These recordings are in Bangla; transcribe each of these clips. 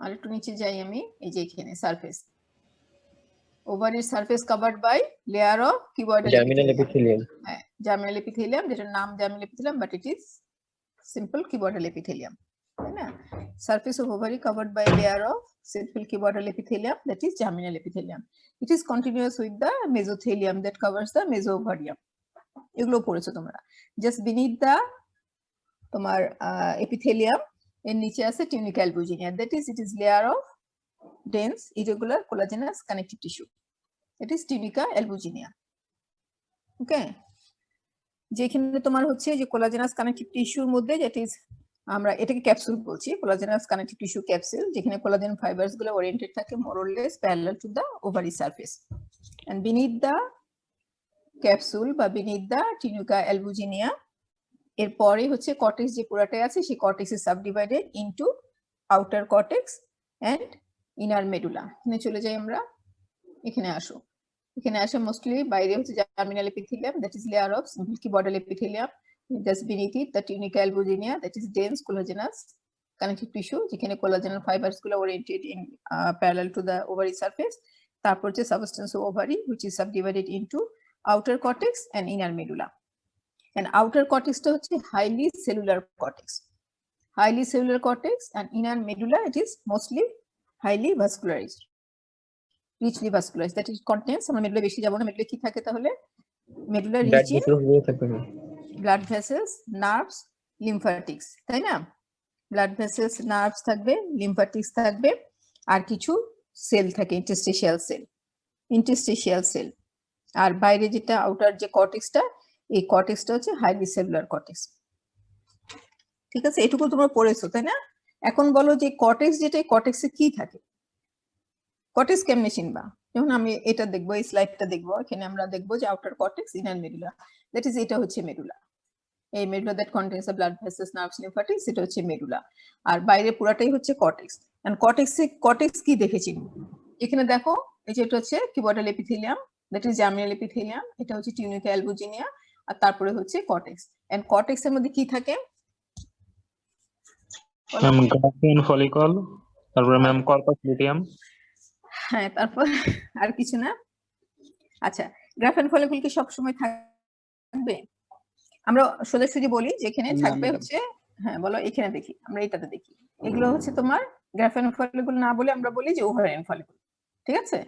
আর একটু নিচে যাই আমি, এই যে এখানে সারফেস, ওভারির surface covered by layer of cuboidal epithelium. হ্যাঁ, জার্মিনাল এপিথেলিয়াম, যেটার নাম germinal epithelium, but it is simple cuboidal epithelium, তাই না? Surface of ovary covered by a layer of simple cuboidal epithelium, that is germinal epithelium. It is continuous with the mesothelium that covers the mesoovarium. এগুলো পড়েছো তোমরা। Just beneath the তোমার epithelium এর নিচে আছে tunica albuginea, that is it is layer of dense irregular collagenous connective tissue. It is tunica albuginea. Okay, যেখানে তোমার হচ্ছে যে কোলাজেনাস কানেকটিভ টিস্যুর মধ্যে, যেটা ইজ আমরা এটাকে ক্যাপসুল বলছি, কোলাজেনাস কানেকটিভ টিস্যু ক্যাপসুল, যেখানে কোলাজেন ফাইবারস গুলো ওরিয়েন্টেড থাকে more or less parallel to the ovary surface, and beneath the capsule বা বিনিথ দা টিনুকা অ্যালবুজিনিয়া এর পরে হচ্ছে কর্টেক্স, যে পুরাটাই আছে সেই cortex is subdivided into outer cortex and inner medulla. এখানে চলে যাই আমরা, এখানে আসো, এখানে আসে মোস্টলি বাইরে হচ্ছে germinal epithelium, that is layer of simple cuboidal epithelium, just beneath it the tunica albuginea, that is dense collagenous connective tissue, যেখানে কোলাজেনাল ফাইবারস গুলো oriented in parallel to the ovary surface. তারপর হচ্ছে substance of ovary which is subdivided into outer cortex and inner medulla, and outer cortex টা হচ্ছে highly cellular cortex, highly cellular cortex, and inner medulla it is mostly highly vascularized, richly vascularized, that it contains, আমরা মেডুলা বেশি যাব না, মেডুলা কি থাকে তাহলে? Medulla rich in blood vessels, nerves, lymphatics, তাই না? ব্লাড ভেসেলস, নার্ভস থাকবে, লিম্ফ্যাটিক্স থাকবে, আর কিছু সেল থাকে, ইন্টারস্টিশিয়াল সেল, ইন্টারস্টিশিয়াল সেল। আর বাইরে যেটা আউটার যে কর্টেক্সটা, এই কর্টেক্সটা হচ্ছে হাইলি সেলুলার কর্টেক্স। ঠিক আছে, এটুকু তোমরা পড়েছো তাই না? এখন বলো যে কর্টেক্স, যেটা কর্টেক্সে কি থাকে, কর্টেক্স কেমনে চিনবা? যখন আমি এটা দেখবো, এই স্লাইডটা দেখবো, এখানে আমরা দেখবো যে outer cortex, inner medulla, that is এটা হচ্ছে মেডুলা, এই medulla that contains the blood vessels, nerves, lymphatics, এটা হচ্ছে মেডুলা। আর বাইরে পুরাটাই হচ্ছে কর্টেক্স। এন্ড কর্টেক্স কি দেখেছি এখানে দেখো, এই যে এটা হচ্ছে cuboidal epithelium, that is germinal epithelium, এটা হচ্ছে টিউনিকা অ্যালবুজিনিয়া, আর তারপরে হচ্ছে কর্টেক্স। এন্ড কর্টেক্স এর মধ্যে কি থাকে? গ্রাফিন ফলিকল, তারপরে ম্যাম কর্পাস লুটিয়াম। হ্যাঁ, তারপর আর কিছু না? আচ্ছা, গ্রাফিন ফলিকল কি সবসময় থাকবে? আমরা সোজাসুজি বলি যে এখানে থাকবে হচ্ছে, হ্যাঁ বলো, এখানে দেখি, আমরা এটাতে দেখি, এগুলো হচ্ছে তোমার গ্রাফিন ফলিকল না বলে আমরা বলি যে ওভারিয়ান ফলিকল। ঠিক আছে,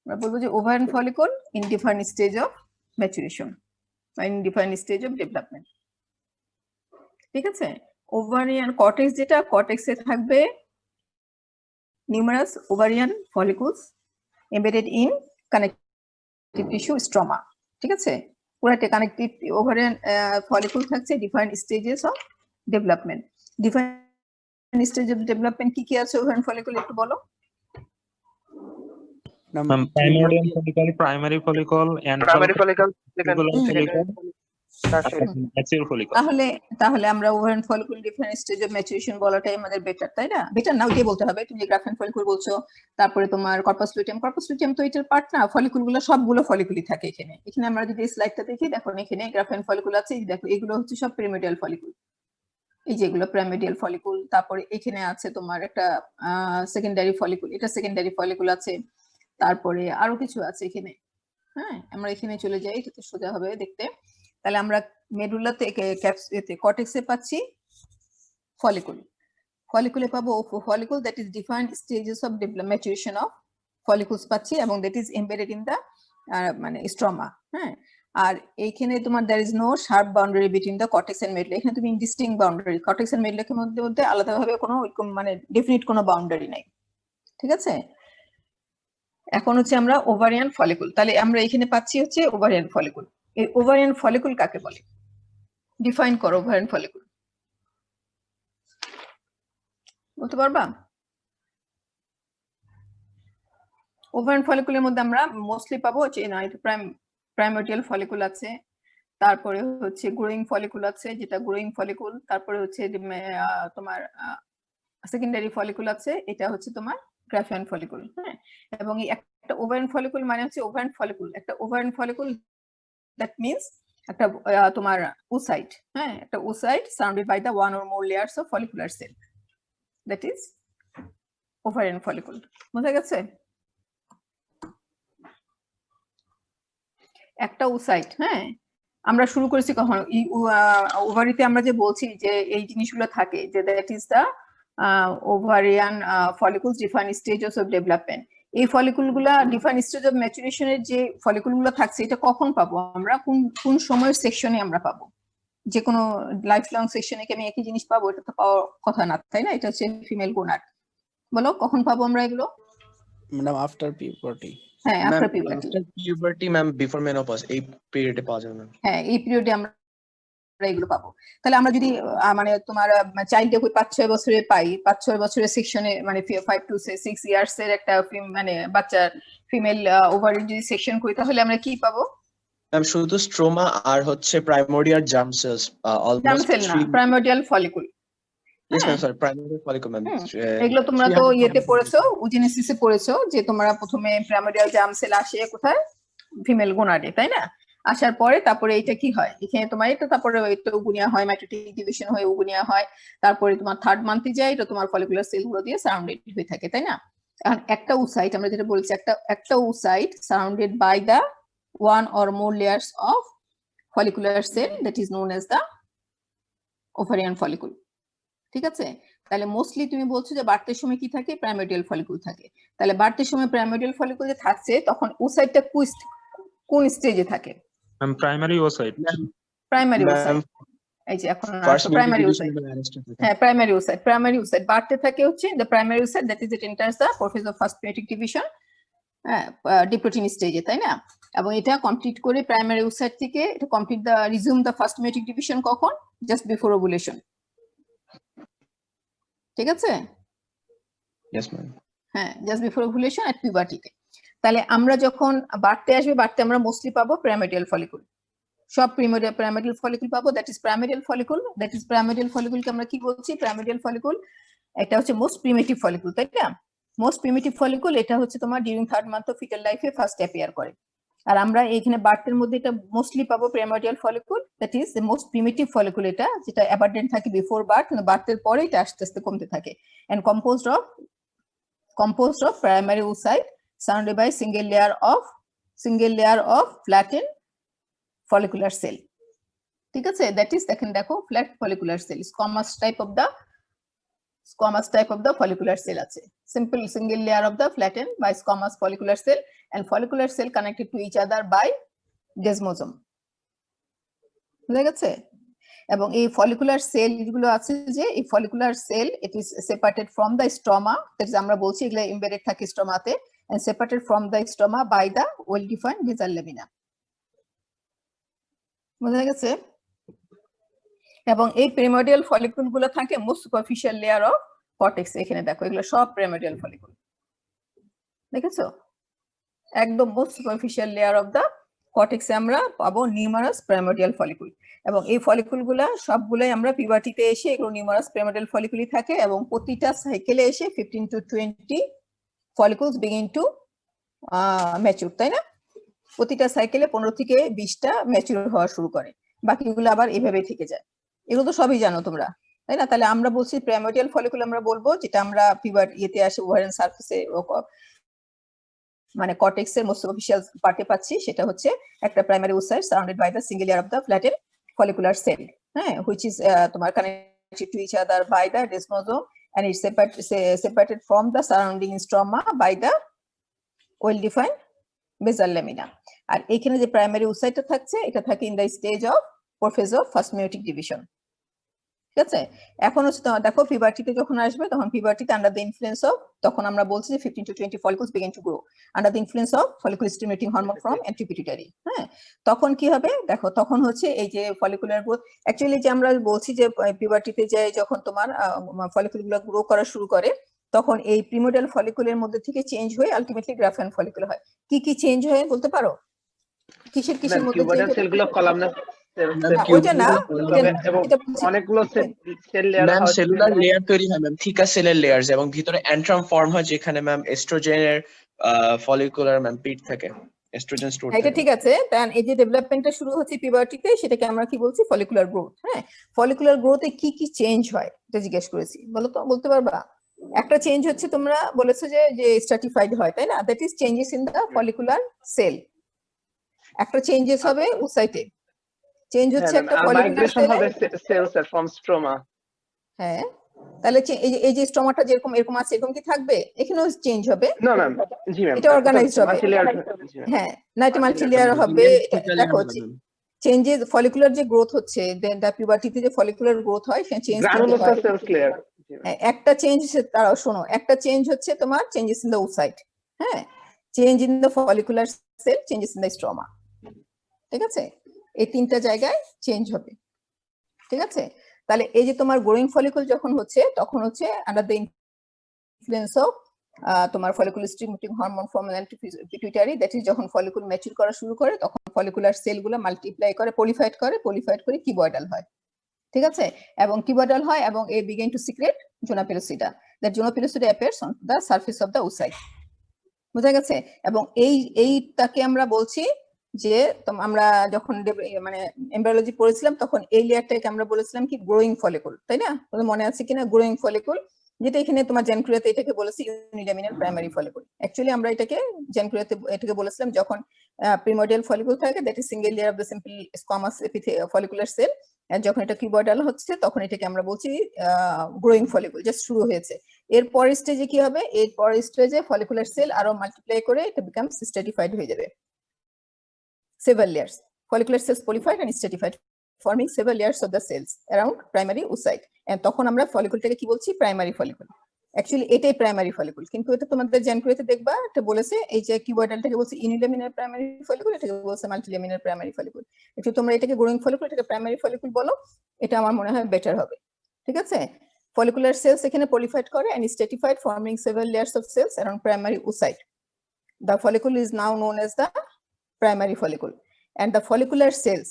আমরা বলবো যে ovarian follicle in different stage of maturation বা in different stage of development. ঠিক আছে, ওভারিয়ান কর্টেক্স, যেটা কর্টেক্সে থাকবে numerous ovarian follicles embedded in connective tissue stroma. ঠিক আছে, পুরাটা কানেক্টিভ ওভারিয়ান ফলিকল থাকছে different stages of development. Different stage of development কি কি আছে ওভারিয়ান ফলিকল, একটু বলো। Primordial follicle, primary follicle, and follicle, তাহলে আমরা ovarian follicle different stage of maturation বলাটাই আমাদের বেটার, তাই না? বেটার না, ওইটাই বলতে হবে। তুমি গ্রাফিন ফলিকল বলছো, তারপরে তোমার কর্পাস লুটিয়াম, কর্পাস লুটিয়াম তো এটার পার্ট না, ফলিকল গুলো সবগুলো ফলিকলই থাকে এখানে। এখানে আমরা যদি স্লাইডটা দেখি, দেখো এখানে গ্রাফিন ফলিকল আছে, দেখো এগুলো হচ্ছে সব প্রিমিডিয়াল ফলিকল, এই যেগুলো প্রাইমিডিয়াল ফলিকল। তারপরে এখানে আছে তোমার একটা সেকেন্ডারি ফলিকল, এটা সেকেন্ডারি ফলিকল আছে। তারপরে আরো কিছু আছে এখানে। হ্যাঁ, আমরা এখানে চলে যাই, এটা তো সোজা হবে দেখতে। তাহলে আমরা মেডুলা থেকে কর্টেক্সে পাচ্ছি ফলিকল, ফলিকলে পাবো follicle that is different stages of maturation of follicles পাচ্ছি, এবং that is embedded in the মানে স্ট্রমা। হ্যাঁ, আর এইখানে তোমার there is no sharp boundary between the cortex and medulla, এখানে তুমি ইনডিস্টিংক্ট বাউন্ডারি, কর্টেক্স এন্ড মেডুলার মধ্যে আলাদাভাবে কোনো মানে ডেফিনিট কোনো বাউন্ডারি নাই। ঠিক আছে, এখন হচ্ছে আমরা ওভারিয়ান ফলিকল, তাহলে আমরা এখানে পাচ্ছি হচ্ছে ওভারিয়ান ফলিকল। এই ওভারিয়ান ফলিকল কাকে বলে? ডিফাইন করো ওভারিয়ান ফলিকল, বলতে পারবা? ওভারিয়ান ফলিকলের মধ্যে আমরা মোস্টলি পাবো হচ্ছে প্রাইমোরডিয়াল ফলিকল আছে, তারপরে হচ্ছে গ্রোয়িং ফলিকল আছে, যেটা গ্রোয়িং ফলিকল, তারপরে হচ্ছে তোমার সেকেন্ডারি ফলিকল আছে, এটা হচ্ছে তোমার গ্রাফিয়ান ফলিকল। হ্যাঁ, এবং একটা ওভারিয়ান ফলিকল মানে হচ্ছে ওভারিয়ান ফলিকল, একটা ওভারিয়ান ফলিকল দ্যাট মিন্স একটা তোমার oocyte, হ্যাঁ, একটা oocyte surrounded by the one or more layers of follicular cell, that is ovarian follicle. বোঝা গেছে? একটা ওসাইট, হ্যাঁ, আমরা শুরু করেছি কখন? ওভারিতে আমরা যে বলছি যে এই জিনিসগুলো থাকে, যে that is the ovarian follicles different stages of development. এই ফলিকুল গুলা ডিফারেন্ট স্টেজ অফ ম্যাচুরেশনের যে ফলিকুল গুলো থাকছে, এটা কখন পাবো আমরা? কোন সময়ের সেকশনে আমরা পাবো? যে কোনো লাইফ লং সেকশনে কি আমি একই জিনিস পাবো? এটা তো পাওয়ার কথা না, তাই না? এটা হচ্ছে ফিমেল গোনাড। বলো কখন পাবো আমরা এগুলো? Madam after puberty. হ্যাঁ, after puberty. After puberty ma'am, before menopause, এই পিরিয়ডে পাওয়া যাবে ম্যাম। হ্যাঁ, এই পিরিয়ডে আমরা এগুলো পাবো। তাহলে আমরা যদি মানে তোমার চাইল্ডে 5-6 বছরে পাই, 5-6 বছরের সেকশনে, মানে 5 to 6 ইয়ার্স এর একটা মানে বাচ্চার ফিমেল ওভারি যদি সেকশন করি, তাহলে আমরা কি পাবো? ম্যাম শুধু স্ট্রোমা আর হচ্ছে primordial germ cells, almost germ cell না, primordial follicle. Yes ma'am, sorry, primordial follicle ma'am. এগুলো তোমরা তো ইয়েতে পড়েছো, উজিনেসিসে পড়েছো, যে তোমরা প্রথমে প্রাইমোর্ডিয়াল জার্ম সেল আসে কোথায়? ফিমেল গোনাডে, তাই না? আসার পরে তারপরে এটা কি হয়, এখানে তোমার এটা তারপরে এটা উগুনিয়া হয়, মাইটোটিক ডিভিশন হয়ে উগুনিয়া হয়, তারপরে তোমার 3rd মান্থে যায়, এটা তোমার ফলিকুলার সেল গুলো দিয়ে সারাউন্ডেড হয়ে থাকে, তাই না? এখন একটা ওসাইট, আমরা যেটা বলছি, একটা oocyte surrounded by the one or more layers of follicular cell that is known as the ovarian follicle. ঠিক আছে? তাহলে মোস্টলি তুমি বলছো যে বার্থের সময় কি থাকে? প্রাইমোর্ডিয়াল ফলিকুল থাকে। তাহলে বার্থের সময় প্রাইমোর্ডিয়াল ফলিকুল যে থাকছে, তখন ওসাইটটা কোন স্টেজে থাকে? Primary oocyte. Primary oocyte. এই যে এখন প্রাইমারি ওসাইট। হ্যাঁ, প্রাইমারি ওসাইট। প্রাইমারি ওসাইট বার্থে থাকে হচ্ছে the primary oocyte, that is it enters the process of first meiotic division, diplotene স্টেজে, তাই না? এবং এটা কমপ্লিট করে প্রাইমারি ওসাইট থেকে এটা complete the resume the first meiotic division কখন? Just before ovulation. ঠিক আছে? Yes ma'am. হ্যাঁ, জাস্ট বিফোর ওভুলেশন এট পিউবার্টিতে। তাহলে আমরা যখন বার্থে আসবে, বার্থে আমরা মোস্টলি পাবো প্রাইমোর্ডিয়াল ফলিকুল। সব প্রাইমোর্ডিয়াল ফলিকুল পাবো, that is primordial follicle. That is primordial ফলিকুলকে আমরা কি বলছি? প্রাইমোর্ডিয়াল ফলিকুল এটা হচ্ছে মোস্ট প্রিমিটিভ ফলিকুল, তাই না? মোস্ট প্রিমিটিভ ফলিকুল এটা হচ্ছে তোমার during 3rd month of fetal লাইফে ফার্স্ট অ্যাপিয়ার করে। আর আমরা এখানে বার্থের মধ্যে এটা মোস্টলি পাবো primordial follicle, that is the most primitive follicle, এটা যেটা অ্যাবান্ডেন্ট থাকে বিফোর বার্থ, কিন্তু বার্থের পরে এটা আস্তে আস্তে কমতে থাকে, and composed of primary oocyte surrounded by single layer of flattened follicular cell. ঠিক আছে? দ্যাট ইজ দেখো flat follicular cell, squamous type of the follicular cell আছে, simple single layer of the flattened by squamous follicular cell and follicular cell connected to each other by desmosome. বুঝা গেছে? এবং এই ফলিকুলার সেল যেগুলো আছে, যে এই follicular cell it is separated from the stroma, that is আমরা বলছি এগুলো এমবেডেড থাকে স্ট্রমাতে, and separated from the stroma by the well defined basal lamina. বুঝা গেছে? এবং এই প্রাইমোর্ডিয়াল ফলিকুল গুলো থাকে most superficial layer of cortex. এখানে দেখো এগুলো সব প্রাইমোর্ডিয়াল ফলিকুল, দেখেছো? একদম most superficial layer of the কর্টেক্সে আমরা পাবো নিউমারাস প্রাইমোর্ডিয়াল ফলিকুল, এবং এই ফলিকুল গুলা সবগুলাই আমরা পিউবার্টিতে এসে এগুলো নিউমারাস প্রাইমোর্ডিয়াল ফলিকুলই থাকে, এবং প্রতিটা সাইকেলে এসে 15 to 20 follicles begin two mature, তাই না? প্রতিটা সাইকেলে 15 থেকে 20টা ম্যাচিউর হওয়া শুরু করে, বাকিগুলো আবার এভাবেই থেকে যায়। এগুলো তো সবই জানো তোমরা, তাই না? তাহলে আমরা বলছি প্রাইমোর্ডিয়াল ফলিকুল আমরা বলবো যেটা আমরা পিউবার্ট ইয়েতে আসে ওভারিয়ান সারফেসে, মানে কর্টেক্সের মোস্ট সুপারফিশিয়াল পার্টে পাচ্ছি, সেটা হচ্ছে একটা primary oocyte surrounded by the single layer of the flattened follicular cell, হ্যাঁ, হুইচ ইজ তোমার connected to each other by the desmosome and it's separated from the surrounding stroma by the well defined basal lamina. আর এখানে যে প্রাইমারি ওসাইটটা থাকছে, এটা থাকে in the stage of prophase of first meiotic division. ঠিক আছে? এখন হচ্ছে দেখো পিউবার্টিতে যখন আসবে, তখন পিউবার্টিতে আন্ডার দ্য ইনফ্লুয়েন্স অফ, তখন আমরা বলছি যে 15 to 20 follicles begin to grow under the influence of follicle stimulating hormone from anti pituitary. হ্যাঁ, তখন কি হবে দেখো, তখন হচ্ছে এই যে ফলিকুলার গ্রোথ, অ্যাকচুয়ালি যে আমরা বলছি যে পিউবার্টিতে যে যখন তোমার ফলিকুলগুলো গ্রো করা শুরু করে, তখন এই প্রিমোর্ডিয়াল ফলিকুলের মধ্যে থেকে চেঞ্জ হয়ে আলটিমেটলি গ্রাফিয়ান ফলিকুল হয়। কি কি চেঞ্জ হয় বলতে পারো? কিসের মধ্যে চেঞ্জ হয়? সেলগুলো কলামনার ওইটা না, অনেকগুলো cell layer ma'am cellular layer তৈরি হয় ম্যাম, থিকা সেলের লেয়ারস, এবং ভিতরে অ্যান্ট্রাম ফর্ম হয় যেখানে ম্যাম এস্ট্রোজেনের ফলিকুলার ম্যাম পিট থাকে, এস্ট্রোজেন স্টোর থাকে। এটা ঠিক আছে। দেন এই যে ডেভেলপমেন্টটা শুরু হচ্ছে পিউবার্টিতে, সেটাকে আমরা কি বলছি? Follicular growth. হ্যাঁ, ফলিকুলার গ্রোথে কি কি চেঞ্জ হয় এটা জিজ্ঞেস করেছি, বলো তো, বলতে পারবা? একটা চেঞ্জ হচ্ছে তোমরা বলেছো যে স্ট্র্যাটিফাইড হয়, তাই না? That is changes in the follicular cell. একটা চেঞ্জেস হবে ওসাইটে, চেঞ্জ হচ্ছে একটা ফলিকুলার মাইগ্রেশন সেলে। হবে সেলস এর ফ্রম স্ট্রোমা। হ্যাঁ, তাহলে এই যে স্ট্রমাটা যেরকম এরকম আছে এরকম কি থাকবে? এখানেও চেঞ্জ হবে। না ম্যাম, জি ম্যাম, এটা অর্গানাইজড হবে। হ্যাঁ, না এটা মাল্টিলেয়ার হবে। দেখো চেঞ্জেস ফলিকুলার যে গ্রোথ হচ্ছে, দেন দা পিউবার্টিতে যে ফলিকুলার গ্রোথ হয় সেই চেঞ্জ গ্রানুলোসার সেলস লেয়ার। একটা চেঞ্জ, তারাও শোনো, একটা চেঞ্জ হচ্ছে তোমার চেঞ্জেস ইন দ্য ওসাইট, হ্যাঁ, change in the follicular cell, changes in the stroma, ঠিক আছে? এই তিনটা জায়গায় চেঞ্জ হবে, ঠিক আছে? তাহলে এই যে তোমার গ্রোয়িং ফলিকুল যখন হচ্ছে তখন হচ্ছে আন্ডার দ্য ইনফ্লুয়েন্স অফ তোমার follicular stimulating hormone from anterior pituitary, that is যখন ফলিকুল ম্যাচিউর করা শুরু করে তখন ফলিকুলার সেলগুলো মাল্টিপ্লাই করে, পলিফাইড করে কিউবয়েডাল হয়, ঠিক আছে? এবং কিউবয়েডাল হয় এবং এ begin to secrete zona pellucida, that zona pellucida appears on the surface of the oocyte. বোঝা গেছে? এবং এইটাকে আমরা বলছি যে আমরা যখন মানে এমব্রায়োলজি পড়েছিলাম তখন এই লেয়ারটাকে আমরা বলেছিলাম কি গ্রোয়িং ফলিকুল, তাই না? তোমাদের মনে আছে কিনা গ্রোয়িং ফলিকুল, যেটা এখানে তোমার জেনক্রিয়াতে এটাকে বলেছি ইউনিল্যামিনার প্রাইমারি ফলিকুল। অ্যাকচুয়ালি আমরা এটাকে জেনক্রিয়াতে এটাকে বলেছিলাম যখন প্রিমোডিয়াল ফলিকুল থাকে, that is single layer of the simple squamous follicular cell, আর যখন এটা কিউবয়েডাল হচ্ছে তখন এটাকে আমরা বলছি গ্রোয়িং ফলিকুল, জাস্ট শুরু হয়েছে। এর পরের স্টেজে কি হবে? এর পরের স্টেজে ফলিকুলার সেল আরো মাল্টিপ্লাই করে এটা বিকাম স্ট্র্যাটিফাইড হয়ে যাবে, several layers. Follicular cells polyfied and stratified, forming several layers of the cells around primary oocyte. And তখন আমরা ফলিকুলটাকে কি বলছি? Primary follicle. অ্যাকচুয়ালি এটাই প্রাইমারি ফলিকুল, কিন্তু এটা তোমাদের জেনক্রিয়াতে দেখবা এটা বলেছে এই যে কিউবয়েডালটাকে বলছে ইউনিল্যামিনার প্রাইমারি ফলিকুল, এটাকে বলছে মাল্টিল্যামিনার প্রাইমারি ফলিকুল। একটু তোমরা এটাকে গ্রোয়িং ফলিকুল, এটাকে প্রাইমারি ফলিকুল বলো, এটা আমার মনে হয় বেটার হবে, ঠিক আছে? ফলিকুলার সেলস এখানে পলিফাইড করে and stratified, forming several layers of cells around primary oocyte. The follicle is now known as the primary follicle and the follicular cells,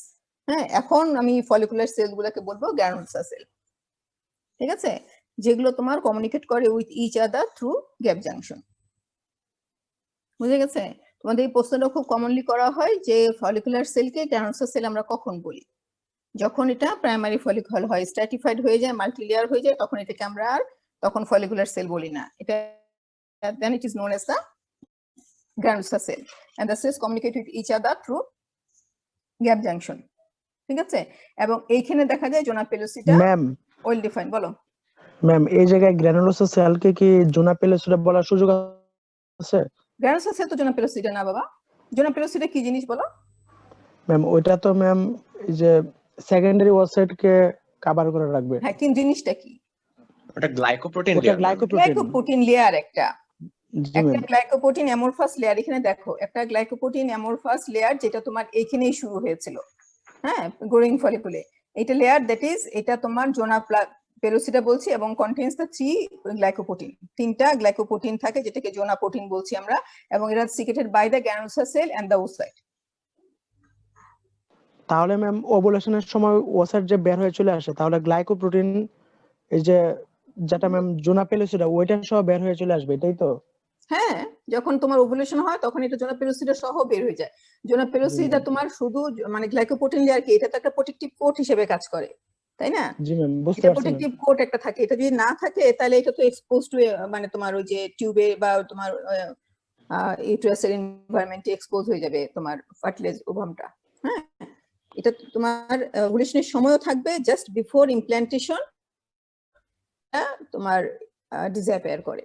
হ্যাঁ, এখন আমি ফলিকুলার সেল গুলোকে বলবো গ্রানুলোসা সেল, ঠিক আছে? যেগুলো তোমার কমিউনিকেট করে with each other through gap junction. বুঝে গেছে? তোমাদের এই প্রশ্নটা খুব কমনলি করা হয় যে ফলিকুলার সেলকে গ্রানুলোসা সেল আমরা কখন বলি? যখন এটা প্রাইমারি ফলিকল হয়, স্ট্র্যাটিফাইড হয়ে যায়, মাল্টিলেয়ার হয়ে যায়, তখন এটাকে আমরা আর তখন ফলিকুলার সেল বলি না। এটা then it is known as the granulosa cell and the cells communicate with each other through gap junction, ঠিক আছে? এবং এইখানে দেখা যায় জোনা পেলোসিটা ম্যাম ওয়েল ডিফাইন্ড। বলো ম্যাম, এই জায়গায় গ্রানুলোসা সেলকে কি জোনা পেলোসিডা বলার সুযোগ আছে? গ্রানুলোসা সেল তো জোনা পেলোসিটা না বাবা। জোনা পেলোসিটা কি জিনিস বলো? ম্যাম ওইটা তো ম্যাম এই যে সেকেন্ডারি ওসাইট কে কভার করে রাখবে। হ্যাঁ, কিন্তু জিনিসটা কি? ওটা গ্লাইকোপ্রোটিন ওটা লেয়ার। গ্লাইকোপ্রোটিন লেয়ার, একটা জি ম্যাম। Glycoprotein amorphous layer. এখানে দেখো একটা গ্লাইকোপ্রোটিন অ্যামরফাস লেয়ার যেটা তোমার এইখানেই শুরু হয়েছিল, হ্যাঁ, গ্রোয়িং ফলিকুলে। এটা লেয়ার দ্যাট ইজ এটা তোমার জোনা পেলোসিটা বলছি এবং কন্টেইনস দ্য 3 গ্লাইকোপ্রোটিন। 3টা গ্লাইকোপ্রোটিন থাকে যেটাকে জোনা প্রোটিন বলছি আমরা, এবং এরা secreted by the granulosa cell and the oocyte. তাহলে ম্যাম ওভুলেশনের সময় ওসাইট যে বের হয়ে চলে আসে, তাহলে গ্লাইকোপ্রোটিন এই যে যেটা ম্যাম জোনা পেলোসিডা ওইটা সহ বের হয়ে চলে আসবে, এটাই তো? হ্যাঁ, যখন তোমার ওভুলেশন হয় তখন এটা জোনা পেলোসিডা সহ বের হয়ে যায়। জোনা পেলোসিডা তোমার শুধু মানে গ্লাইকোপ্রোটিন লেয়ার কি, এটা তো একটা প্রোটেক্টিভ কোট হিসেবে কাজ করে, তাই না? জি ম্যাম, বুঝতে এটা পারছি। প্রোটেক্টিভ কোট একটা থাকে, এটা যদি না থাকে তাহলে এটা তো এক্সপোজ টু মানে তোমার ওই যে টিউবে বা তোমার ইউটেরাসের এনভায়রনমেন্টে এক্সপোজ হয়ে যাবে তোমার ফার্টিলাইজ ওভামটা। হ্যাঁ, এটা তোমার ওভুলেশনের সময়ও থাকবে, জাস্ট বিফোর ইমপ্ল্যান্টেশন তোমার ডিসঅ্যাপিয়ার করে,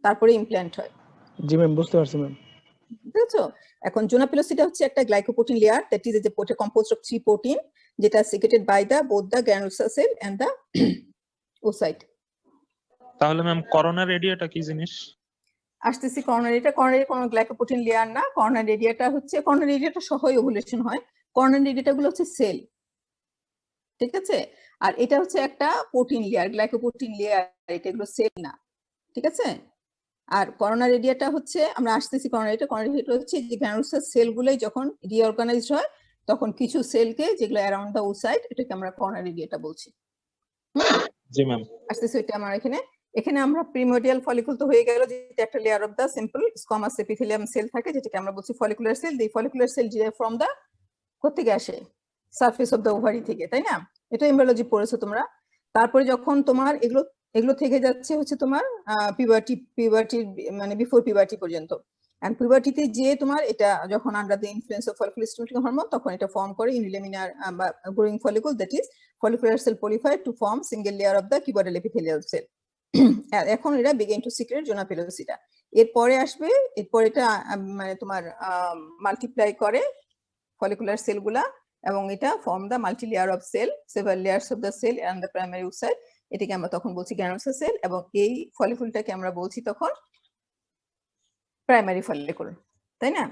তারপরে ইমপ্ল্যান্ট হয়। জি ম্যাম, বুঝতে পারছি ম্যাম। বুঝছো? এখন জোনা পেলোসিটা হচ্ছে একটা glycoprotein layer that is composed of 3 protein, যেটা secreted by the both the granulosa cell and the oocyte. তাহলে ম্যাম করোনা রেডিওটা কি জিনিস? আসতেছি কর্নারিটা। কর্নারি কোনো গ্লাইকোপ্রোটিন লেয়ার না, কর্নারি রেডিয়াটা হচ্ছে, কর্নারি রেডিয়াটা সহই ওভুলেশন হয়। কর্নারি রেডিয়াটা গুলো হচ্ছে সেল, ঠিক আছে? আর এটা হচ্ছে একটা প্রোটিন লেয়ার, গ্লাইকোপ্রোটিন লেয়ার, এটা এগুলো সেল না, ঠিক আছে? আর করোনা রেডিয়াটা হচ্ছে, আমরা আসতেছি করোনা হচ্ছে যে গ্রানুলোসা সেলগুলোই যখন রিঅর্গানাইজড হয় তখন কিছু সেলকে যেগুলো অ্যারাউন্ড দ্য ওসাইট, এটাকে আমরা করোনা রেডিয়াটা বলছি। জি ম্যাম। আসতেছি এটা আমার এখানে আমরা প্রিমোডিয়াল ফলিকুল তো হয়ে গেল, যেটা একটা layer of the simple squamous epithelium cell থাকে, যেটাকে আমরা বলছি follicular cell. The follicular cell derive from the, কোত্থেকে আসে? সারফেস অফ দ্য ওভারি থেকে, তাই না? এটা এমব্রায়োলজি পড়েছো তোমরা। তারপরে যখন তোমার এগুলো এগুলো থেকে যাচ্ছে হচ্ছে তোমার পিউবার্টি মানে বিফোর পিউবার্টি পর্যন্ত। এন্ড পিউবার্টিতে যে তোমার এটা যখন under the influence of follicular stimulating hormone তখন এটা ফর্ম করে unilaminar growing follicle, that is follicular cell পলিফাই to form single layer of the cuboidal epithelial cell. এখন এরা begin to secrete zona pellucida. এরপরে আসবে, এরপর এটা মানে তোমার মাল্টিপ্লাই করে ফলিকুলার সেলগুলা এবং এটা form the multi layer of cell, several layers of the cell and the primary oocyte. এটাকে আমরা তখন বলছি গ্রানুলোসা সেল এবং এই ফলিকুলটাকে আমরা বলছি তখন প্রাইমারি ফলিকুল, তাই না?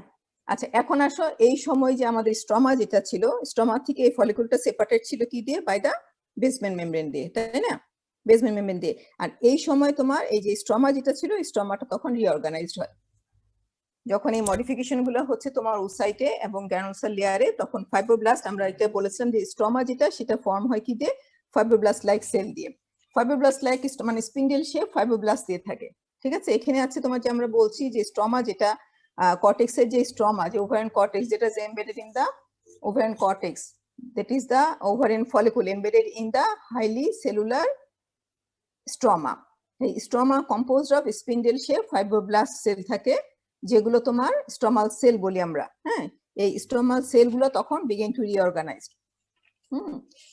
আচ্ছা, এখন আসো এই সময় যে আমাদের স্ট্রমা যেটা ছিল, স্ট্রমা থেকে এই ফলিকুলটা সেপারেটেড ছিল কি দিয়ে? বাই দা বেসমেন্ট মেমব্রেন দিয়ে, তাই না? বেসমেন্ট মেমব্রেন দিয়ে। আর এই সময় তোমার এই যে স্ট্রমা যেটা ছিল, স্ট্রমাটা তখন রিঅর্গানাইজড হয় যখন এই মডিফিকেশন গুলো হচ্ছে তোমার ওসাইটে এবং গ্রানুলোসার লেয়ারে, তখন ফাইব্রোব্লাস্ট, আমরা এটা বলেছিলাম যে স্ট্রমা যেটা সেটা ফর্ম হয় কি দিয়ে? ফাইব্রোব্লাস্ট লাইক সেল দিয়ে। ফাইব্রোব্লাস্ট লাইক মানে স্পিন্ডেল শেপ ফাইব্রোব্লাস্ট দিয়ে থাকে, ঠিক আছে? এখানে আছে তোমার যে আমরা বলছি যে স্ট্রমা যেটা কর্টেক্সের যে স্ট্রমা, যে ওভারিয়ান কর্টেক্স যেটা যে embedded in the ovarian cortex, that is the ovarian follicle embedded in the highly cellular stroma. এই stroma composed of spindle shape fibroblast cell থাকে, যেগুলো তোমার স্ট্রমাল সেল বলি আমরা। হ্যাঁ, এই স্ট্রমাল সেলগুলো তখন বিগিন টু রিঅর্গানাইজড।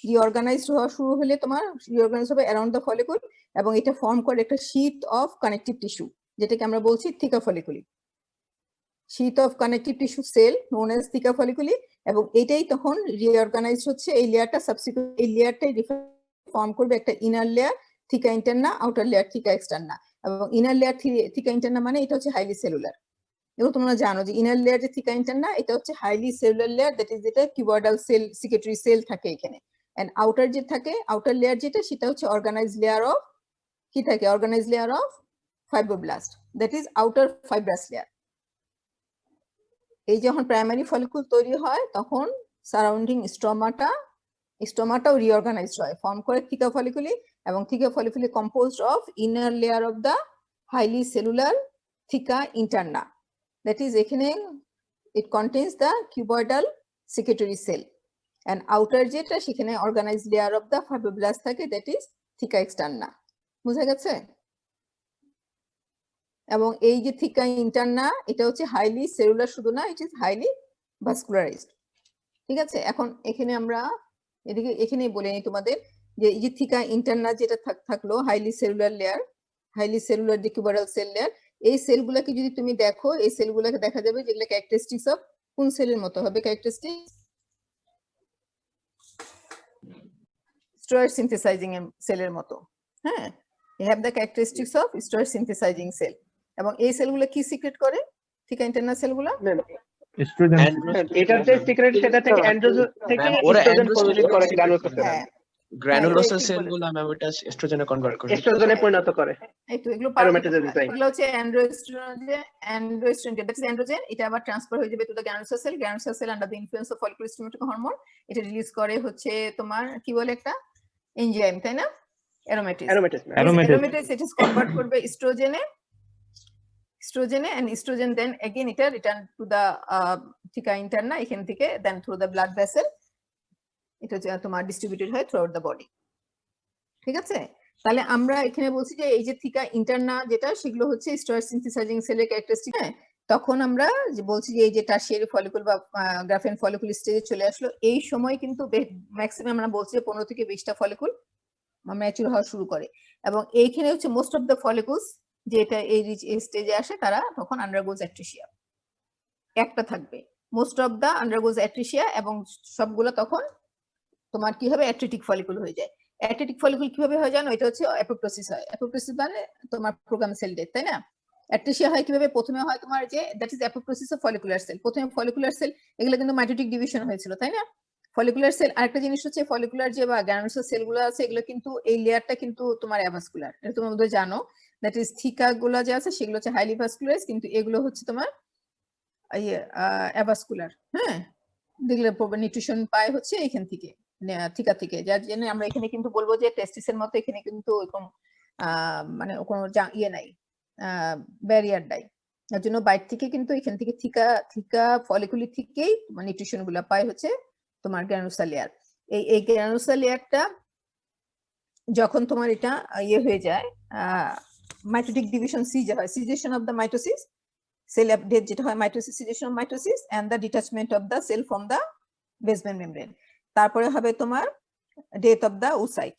রিঅর্গানাইজড হওয়া শুরু হলে তোমার রিঅর্গানাইজ হবে অ্যারাউন্ড দ্য ফলিকুল এবং এটা ফর্ম করে একটা শীট অফ কানেকটিভ টিস্যু, যেটাকে আমরা বলছি theca folliculi. Sheet of connective tissue cell known as theca folliculi, এবং এটাই তখন রিঅর্গানাইজ হচ্ছে। এই লেয়ারটা সাবসিকুয়েন্ট, এই লেয়ারটাই ফর্ম করবে একটা inner layer theca interna, outer layer theca externa. এবং ইনার লেয়ার থিকা ইন্টারনা মানে এটা হচ্ছে হাইলি সেলুলার। এগুলো তোমরা জানো যে ইনার লেয়ার যে থিকা ইন্টারনা, এটা হচ্ছে highly cellular layer, that is যেটা কিউবয়েডাল সেল সিক্রেটরি সেল থাকে এখানে। এন্ড আউটার যে থাকে, আউটার লেয়ার যেটা, সেটা হচ্ছে অর্গানাইজ লেয়ার অফ কি থাকে? Organise layer of fibroblast, that is outer fibrous layer. এই যখন প্রাইমারি ফলিকুল তৈরি হয় তখন সারাউন্ডিং স্ট্রমাটাও রিঅর্গানাইজড হয়, ফর্ম করে থিকা ফলিকুলি, এবং theca folliculi composed of inner layer of the highly cellular theca interna, that is এখানে it contains the cuboidal secretory cell, and outer যেটা সেখানে organized layer of the fibroblast থাকে, that is থিকা externa। বুঝা গেছে? এবং এই যে থিকা ইন্টারনা, এটা হচ্ছে হাইলি সেলুলার শুধু না, it is highly vascularized, ঠিক আছে? এখন এখানে আমরা এখানেই বলে নিই তোমাদের যে এই যে থিকা ইন্টারনা যেটা থাকলো highly cellular layer, highly cellular যে কিউবয়েডাল সেল লেয়ার, এই সেলগুলোকে যদি তুমি দেখো, এই সেলগুলোকে দেখা যাবে যেগুলো ক্যারেক্টারিস্টিক্স অফ কোন সেলের মতো হবে? ক্যারেক্টারিস্টিক্স স্টেরয়েড সিনথেসাইজিং সেলের মতো। হ্যাঁ, you have the characteristics of steroid synthesizing cell, এবং এই সেলগুলো কি সিক্রেট করে? থিকা ইন্টারনা সেলগুলো এস্ট্রোজেন। এটার যে সিক্রেট সেটা থেকে অ্যান্ড্রোজেন থেকে ওরা এস্ট্রোজেন অ্যান্ড্রোজেন প্রডিউস করে গ্রানুলোসা সেল, হ্যাঁ গ্রানুলোসা ঠিক সেলগুলো ম্যাম ওটা এস্ট্রোজেনে কনভার্ট করে। এস্ট্রোজেনে পরিণত করে। একটু এগুলো Aromatase design. এগুলো হচ্ছে অ্যান্ড্রোস্ট্রেন, দ্যাট ইজ অ্যান্ড্রোজেন। এটা আবার ট্রান্সফার হয়ে যাবে to the granulosa cell. Granulosa cell under the influence of follicular stimulating hormone এটা রিলিজ করে হচ্ছে তোমার কি বলে একটা এনজাইম, তাই না? অ্যারোমেটিস। অ্যারোমেটিস ইট ইজ কনভার্ট করবে এস্ট্রোজেনে, and estrogen then again এটা রিটার্ন টু দ্য থিকা ইন্টারনা, এখান থেকে দেন থ্রু দ্য ব্লাড ভেসেল এটা তোমার ডিস্ট্রিবিউটেড হয় থ্রু আউট দ্য বডি, ঠিক আছে? তাহলে আমরা এখানে বলছি যে এই যে থিকা ইন্টারনা যেটা, সেগুলো হচ্ছে স্টেরয়েড সিনথেসাইজিং সেলের ক্যারেক্টারিস্টিক। হ্যাঁ, তখন আমরা যে বলছি যে এই যে টারশিয়ারি ফলিকুল বা গ্রাফেন ফলিকুল স্টেজে চলে আসলো, এই সময় কিন্তু ম্যাক্সিমাম আমরা বলছি যে 15 থেকে 20টা ফলিকুল ম্যাচুর হওয়া শুরু করে, এবং এইখানে হচ্ছে মোস্ট অফ দ্য ফলিকুলস যেটা এই স্টেজে আসে তারা তখন আন্ডারগোজ অ্যাট্রিশিয়া, একটা থাকবে মোস্ট অফ দা আন্ডারগোজ অ্যাট্রিশিয়া, এবং সবগুলো তখন তোমার কি হবে? অ্যাট্রিটিক ফলিকুল হয়ে যায়। অ্যাট্রিটিক ফলিকুল কিভাবে হয় জানো? এটা হচ্ছে অ্যাপোপ্টোসিস হয়। অ্যাপোপ্টোসিস মানে তোমার প্রোগ্রাম সেল ডেথ, তাই না? অ্যাট্রিশিয়া হয় কিভাবে? প্রথমে হয় তোমার যে that is apoptosis of follicular cell. প্রথমে ফলিকুলার সেল এগুলো কিন্তু মাইটোটিক ডিভিশন হয়েছিল, তাই না? ফলিকুলার সেল আরেকটা জিনিস হচ্ছে ফলিকুলার যে বা গ্রানুলোসার সেলগুলো আছে, এগুলো কিন্তু এই লেয়ারটা কিন্তু তোমার অ্যাভাস্কুলার, এটা তোমরা বোধহয় জানো। দ্যাট ইজ থিকা গুলো যে আছে সেগুলো হচ্ছে হাইলি ভাস্কুলারাইজ, কিন্তু এগুলো হচ্ছে তোমার অ্যাভাস্কুলার। হ্যাঁ, দেখলে নিউট্রিশন পায় হচ্ছে এখান থেকে, থিকা থেকে, যার জন্য আমরা এখানে কিন্তু বলবো যে টেস্টিসের মতো এখানে কিন্তু ওরকম মানে কোনো ইয়ে নাই, ব্যারিয়ার নাই, যার জন্য বাইরে থেকে কিন্তু এখান থেকে থিকা ফলিকুলি থেকেই নিউট্রিশন গুলা পায় হচ্ছে তোমার গ্রানুলোসা লেয়ার। এই গ্রানুলোসা লেয়ারটা যখন তোমার এটা ইয়ে হয়ে যায় মাইটোটিক ডিভিশন সিজে হয়, cessation of the mitosis, cell death যেটা হয় mitosis, cessation of mitosis and the detachment of the cell from the basement membrane, তারপরে হবে তোমার ডেথ অফ দ্য ওসাইট।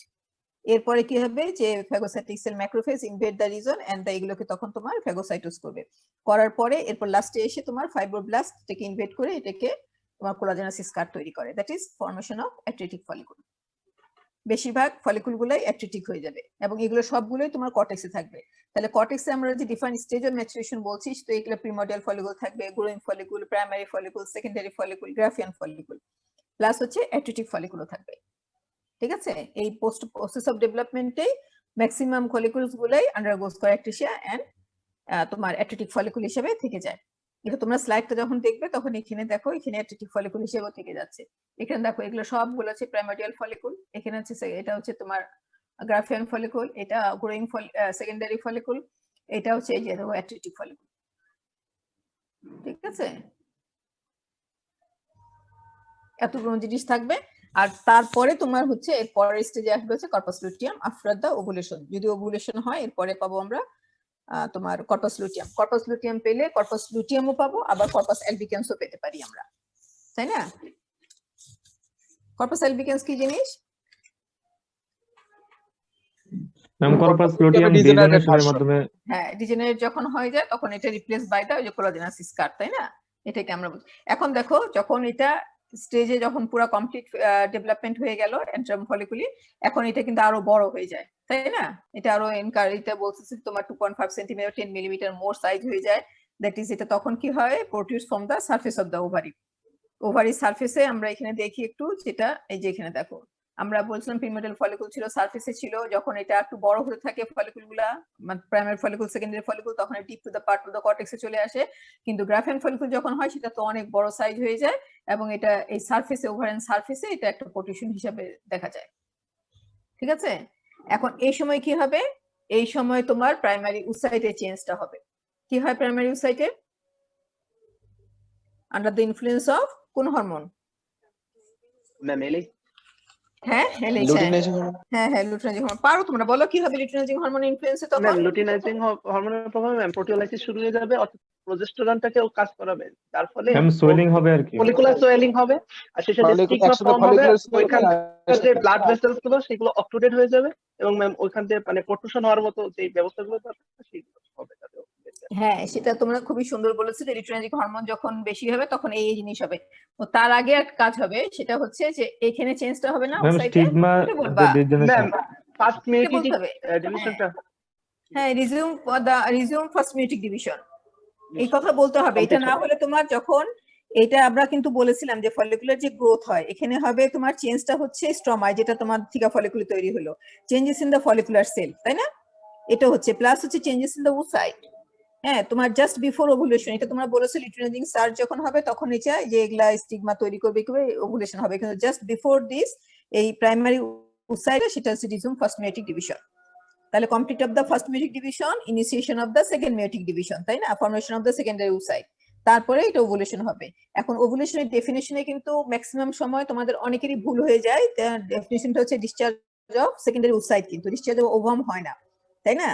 এরপরে কি হবে যে phagocytic cell macrophage invade the region and the এগুলোকে তখন তোমার ফ্যাগোসাইটোস করবে, করার পরে এরপর লাস্টে এসে তোমার ফাইব্রোব্লাস্ট থেকে ইনভেড করে এটাকে তোমার কোলাজেনাস স্কার তৈরি করে, that is formation of atretic follicle. বেশিরভাগ ফলিকুল গুলাই অ্যাট্রিটিক হয়ে যাবে এবং এগুলো সবগুলোই তোমার কর্টেক্সে থাকবে। তাহলে কর্টেক্সে আমরা যে ডিফারেন্ট স্টেজ অফ ম্যাচুরেশন বলছি, তো এগুলো প্রিমোডিয়াল ফলিকুল থাকবে, growing follicle, primary follicle, secondary follicle, Graafian follicle, plus হচ্ছে অ্যাট্রিটিক ফলিকুলও থাকবে। ঠিক আছে, এই পোস্ট প্রসেস অফ ডেভেলপমেন্টে ম্যাক্সিমাম ফলিকুলস গুলাই আন্ডারগোস করেক্টেশিয়া এন্ড তোমার অ্যাট্রিটিক ফলিকুল হিসেবে থেকে যায়। এটা তোমরা স্লাইডটা যখন দেখবে তখন এখানে দেখো, এখানে অ্যাট্রিটিক ফলিকুল হিসেবে থেকে যাচ্ছে। এখানে দেখো এগুলো সবগুলো হচ্ছে প্রাইমোডিয়াল ফলিকুল, এখানে হচ্ছে এটা হচ্ছে তোমার গ্রাফিয়ান ফলিকুল, এটা গ্রোয়িং সেকেন্ডারি ফলিকুল, এটা হচ্ছে এই যে অ্যাট্রিটিক ফলিকুল। ঠিক আছে, এতগুলো জিনিস থাকবে। আর তারপরে তোমার হচ্ছে এর পরের স্টেজে আসবে হচ্ছে corpus luteum after the ovulation. যদি ওভুলেশন হয় এরপরে পাবো আমরা তোমার কর্পাস লুটিয়াম। কর্পাস লুটিয়াম পেলে কর্পাস লুটিয়ামও পাবো, আবার কর্পাস অ্যালবিকেন্সও পেতে পারি আমরা, তাই না? কর্পাস অ্যালবিকেন্স কি জিনিস? ম্যাম কর্পাস লুটিয়াম ডিজেনারেশনের মাধ্যমে, হ্যাঁ, ডিজেনারেট যখন হয়ে যায় তখন এটা রিপ্লেস বাই দা ওই যে কোলাজেনাস স্কার, তাই না? এটাকে আমরা বলছি। এখন দেখো যখন এটা স্টেজে যখন পুরো কমপ্লিট ডেভেলপমেন্ট হয়ে গেল এন্ট্রাম ফলিকুলি, এখন এটা কিন্তু আরো বড় হয়ে যায়, তাই না? এটা আরো এটা বলতেছি তোমার 2.5 সেন্টিমিটার 10 মিলিমিটার মোর সাইজ হয়ে যায়। দ্যাট ইজ এটা তখন কি হয়, protrudes from the surface of the ovary. Ovary সারফেসে আমরা এখানে দেখি একটু, যেটা এই যে এখানে দেখো আমরা বলছিলাম প্রিমোডিয়াল ফলিকুল ছিল, সারফেসে ছিল। যখন এটা একটু বড় হতে থাকে ফলিকুল গুলা, মানে প্রাইমারি ফলিকুল, সেকেন্ডারি ফলিকুল, তখন deep to the part of the কর্টেক্সে চলে আসে। কিন্তু গ্রাফিয়ান ফলিকুল যখন হয় সেটা তো অনেক বড় সাইজ হয়ে যায় এবং এটা এই সারফেসে, ওভারিয়ান সারফেসে এটা একটা প্রোটিউশন হিসাবে দেখা যায়। ঠিক আছে, এখন এই সময় কি হবে? এই সময় তোমার প্রাইমারি উসাইটে চেঞ্জটা হবে। কি হয় প্রাইমারি উসাইটে? আন্ডার দ্য ইনফ্লুয়েন্স অফ কোন হরমোন? ম্যাম এলি হ্যাঁ, লুটিনাইজিং হরমোন। হ্যাঁ হ্যাঁ, লুটিনাইজিং হরমোন। পারো তোমরা বলো কি হবে লুটিনাইজিং হরমোনের ইনফ্লুয়েন্সে তখন? ম্যাম লুটিনাইজিং হরমোনের প্রভাবে ম্যাম প্রোটিওলাইসিস শুরু হয়ে যাবে, অর্থাৎ প্রজেস্টেরনটাকে ও কাজ করাবে, তার ফলে ম্যাম সোয়েলিং হবে আর কি। ফলিকুলার সোয়েলিং হবে, আর শেষে যে স্টিগমা ফর্ম হবে, ওইখানকার যে ব্লাড ভেসেলস গুলো সেগুলো অক্লুডেড হয়ে যাবে এবং ম্যাম ওইখান থেকে মানে প্রোট্রুশন হওয়ার মতো যে ব্যবস্থাগুলো দরকার সেগুলো হবে তাতে। হ্যাঁ, সেটা তোমরা খুবই সুন্দর বলেছো যে লুটিনাইজিং হরমোন যখন বেশি হবে তখন এই জিনিস হবে। তো তার আগে একটা কাজ হবে, সেটা হচ্ছে যে এখানে চেঞ্জটা হবে না ম্যাম ওসাইটে, স্টিগমা বলবা ম্যাম ফার্স্ট কি মিউটেটিক বলতে হবে? ডিভিশনটা, হ্যাঁ, রিজিউম ফার্স্ট মিউটিক ডিভিশন, এই কথা বলতে হবে। এটা না হলে তোমার যখন এটা আমরা কিন্তু বলেছিলাম যে ফলিকুলার যে গ্রোথ হয় এখানে হবে তোমার চেঞ্জটা হচ্ছে স্ট্রমায়, যেটা তোমার থিকা ফলিকুল তৈরি হলো, changes in the follicular cell, তাই না? এটা হচ্ছে প্লাস হচ্ছে চেঞ্জেস ইন দ্য ওসাইট। হ্যাঁ, তোমার জাস্ট বিফোর ওভুলেশন, এটা তোমরা বলেছো লিউটিনাইজিং সার্চ যখন হবে তখন এটা যে এগুলা স্টিগমা তৈরি করবে, কিভাবে ওভুলেশন হবে, কিন্তু জাস্ট বিফোর দিস এই প্রাইমারি ওসাইট সেটা হচ্ছে রিজিউম ফার্স্ট মিউটিক ডিভিশন। তাহলে complete of the first meiotic division, initiation of the second meiotic division, তাই না? Formation of the secondary oocyte, তারপরে এটা ওভুলেশন হবে। এখন ওভুলেশনের ডেফিনিশনে কিন্তু ম্যাক্সিমাম সময় তোমাদের অনেকেরই ভুল হয়ে যায়। ডেফিনিশনটা হচ্ছে ডিসচার্জ অফ সেকেন্ডারি ওসাইট, কিন্তু ডিসচার্জ অফ ওভাম হয় না, তাই না?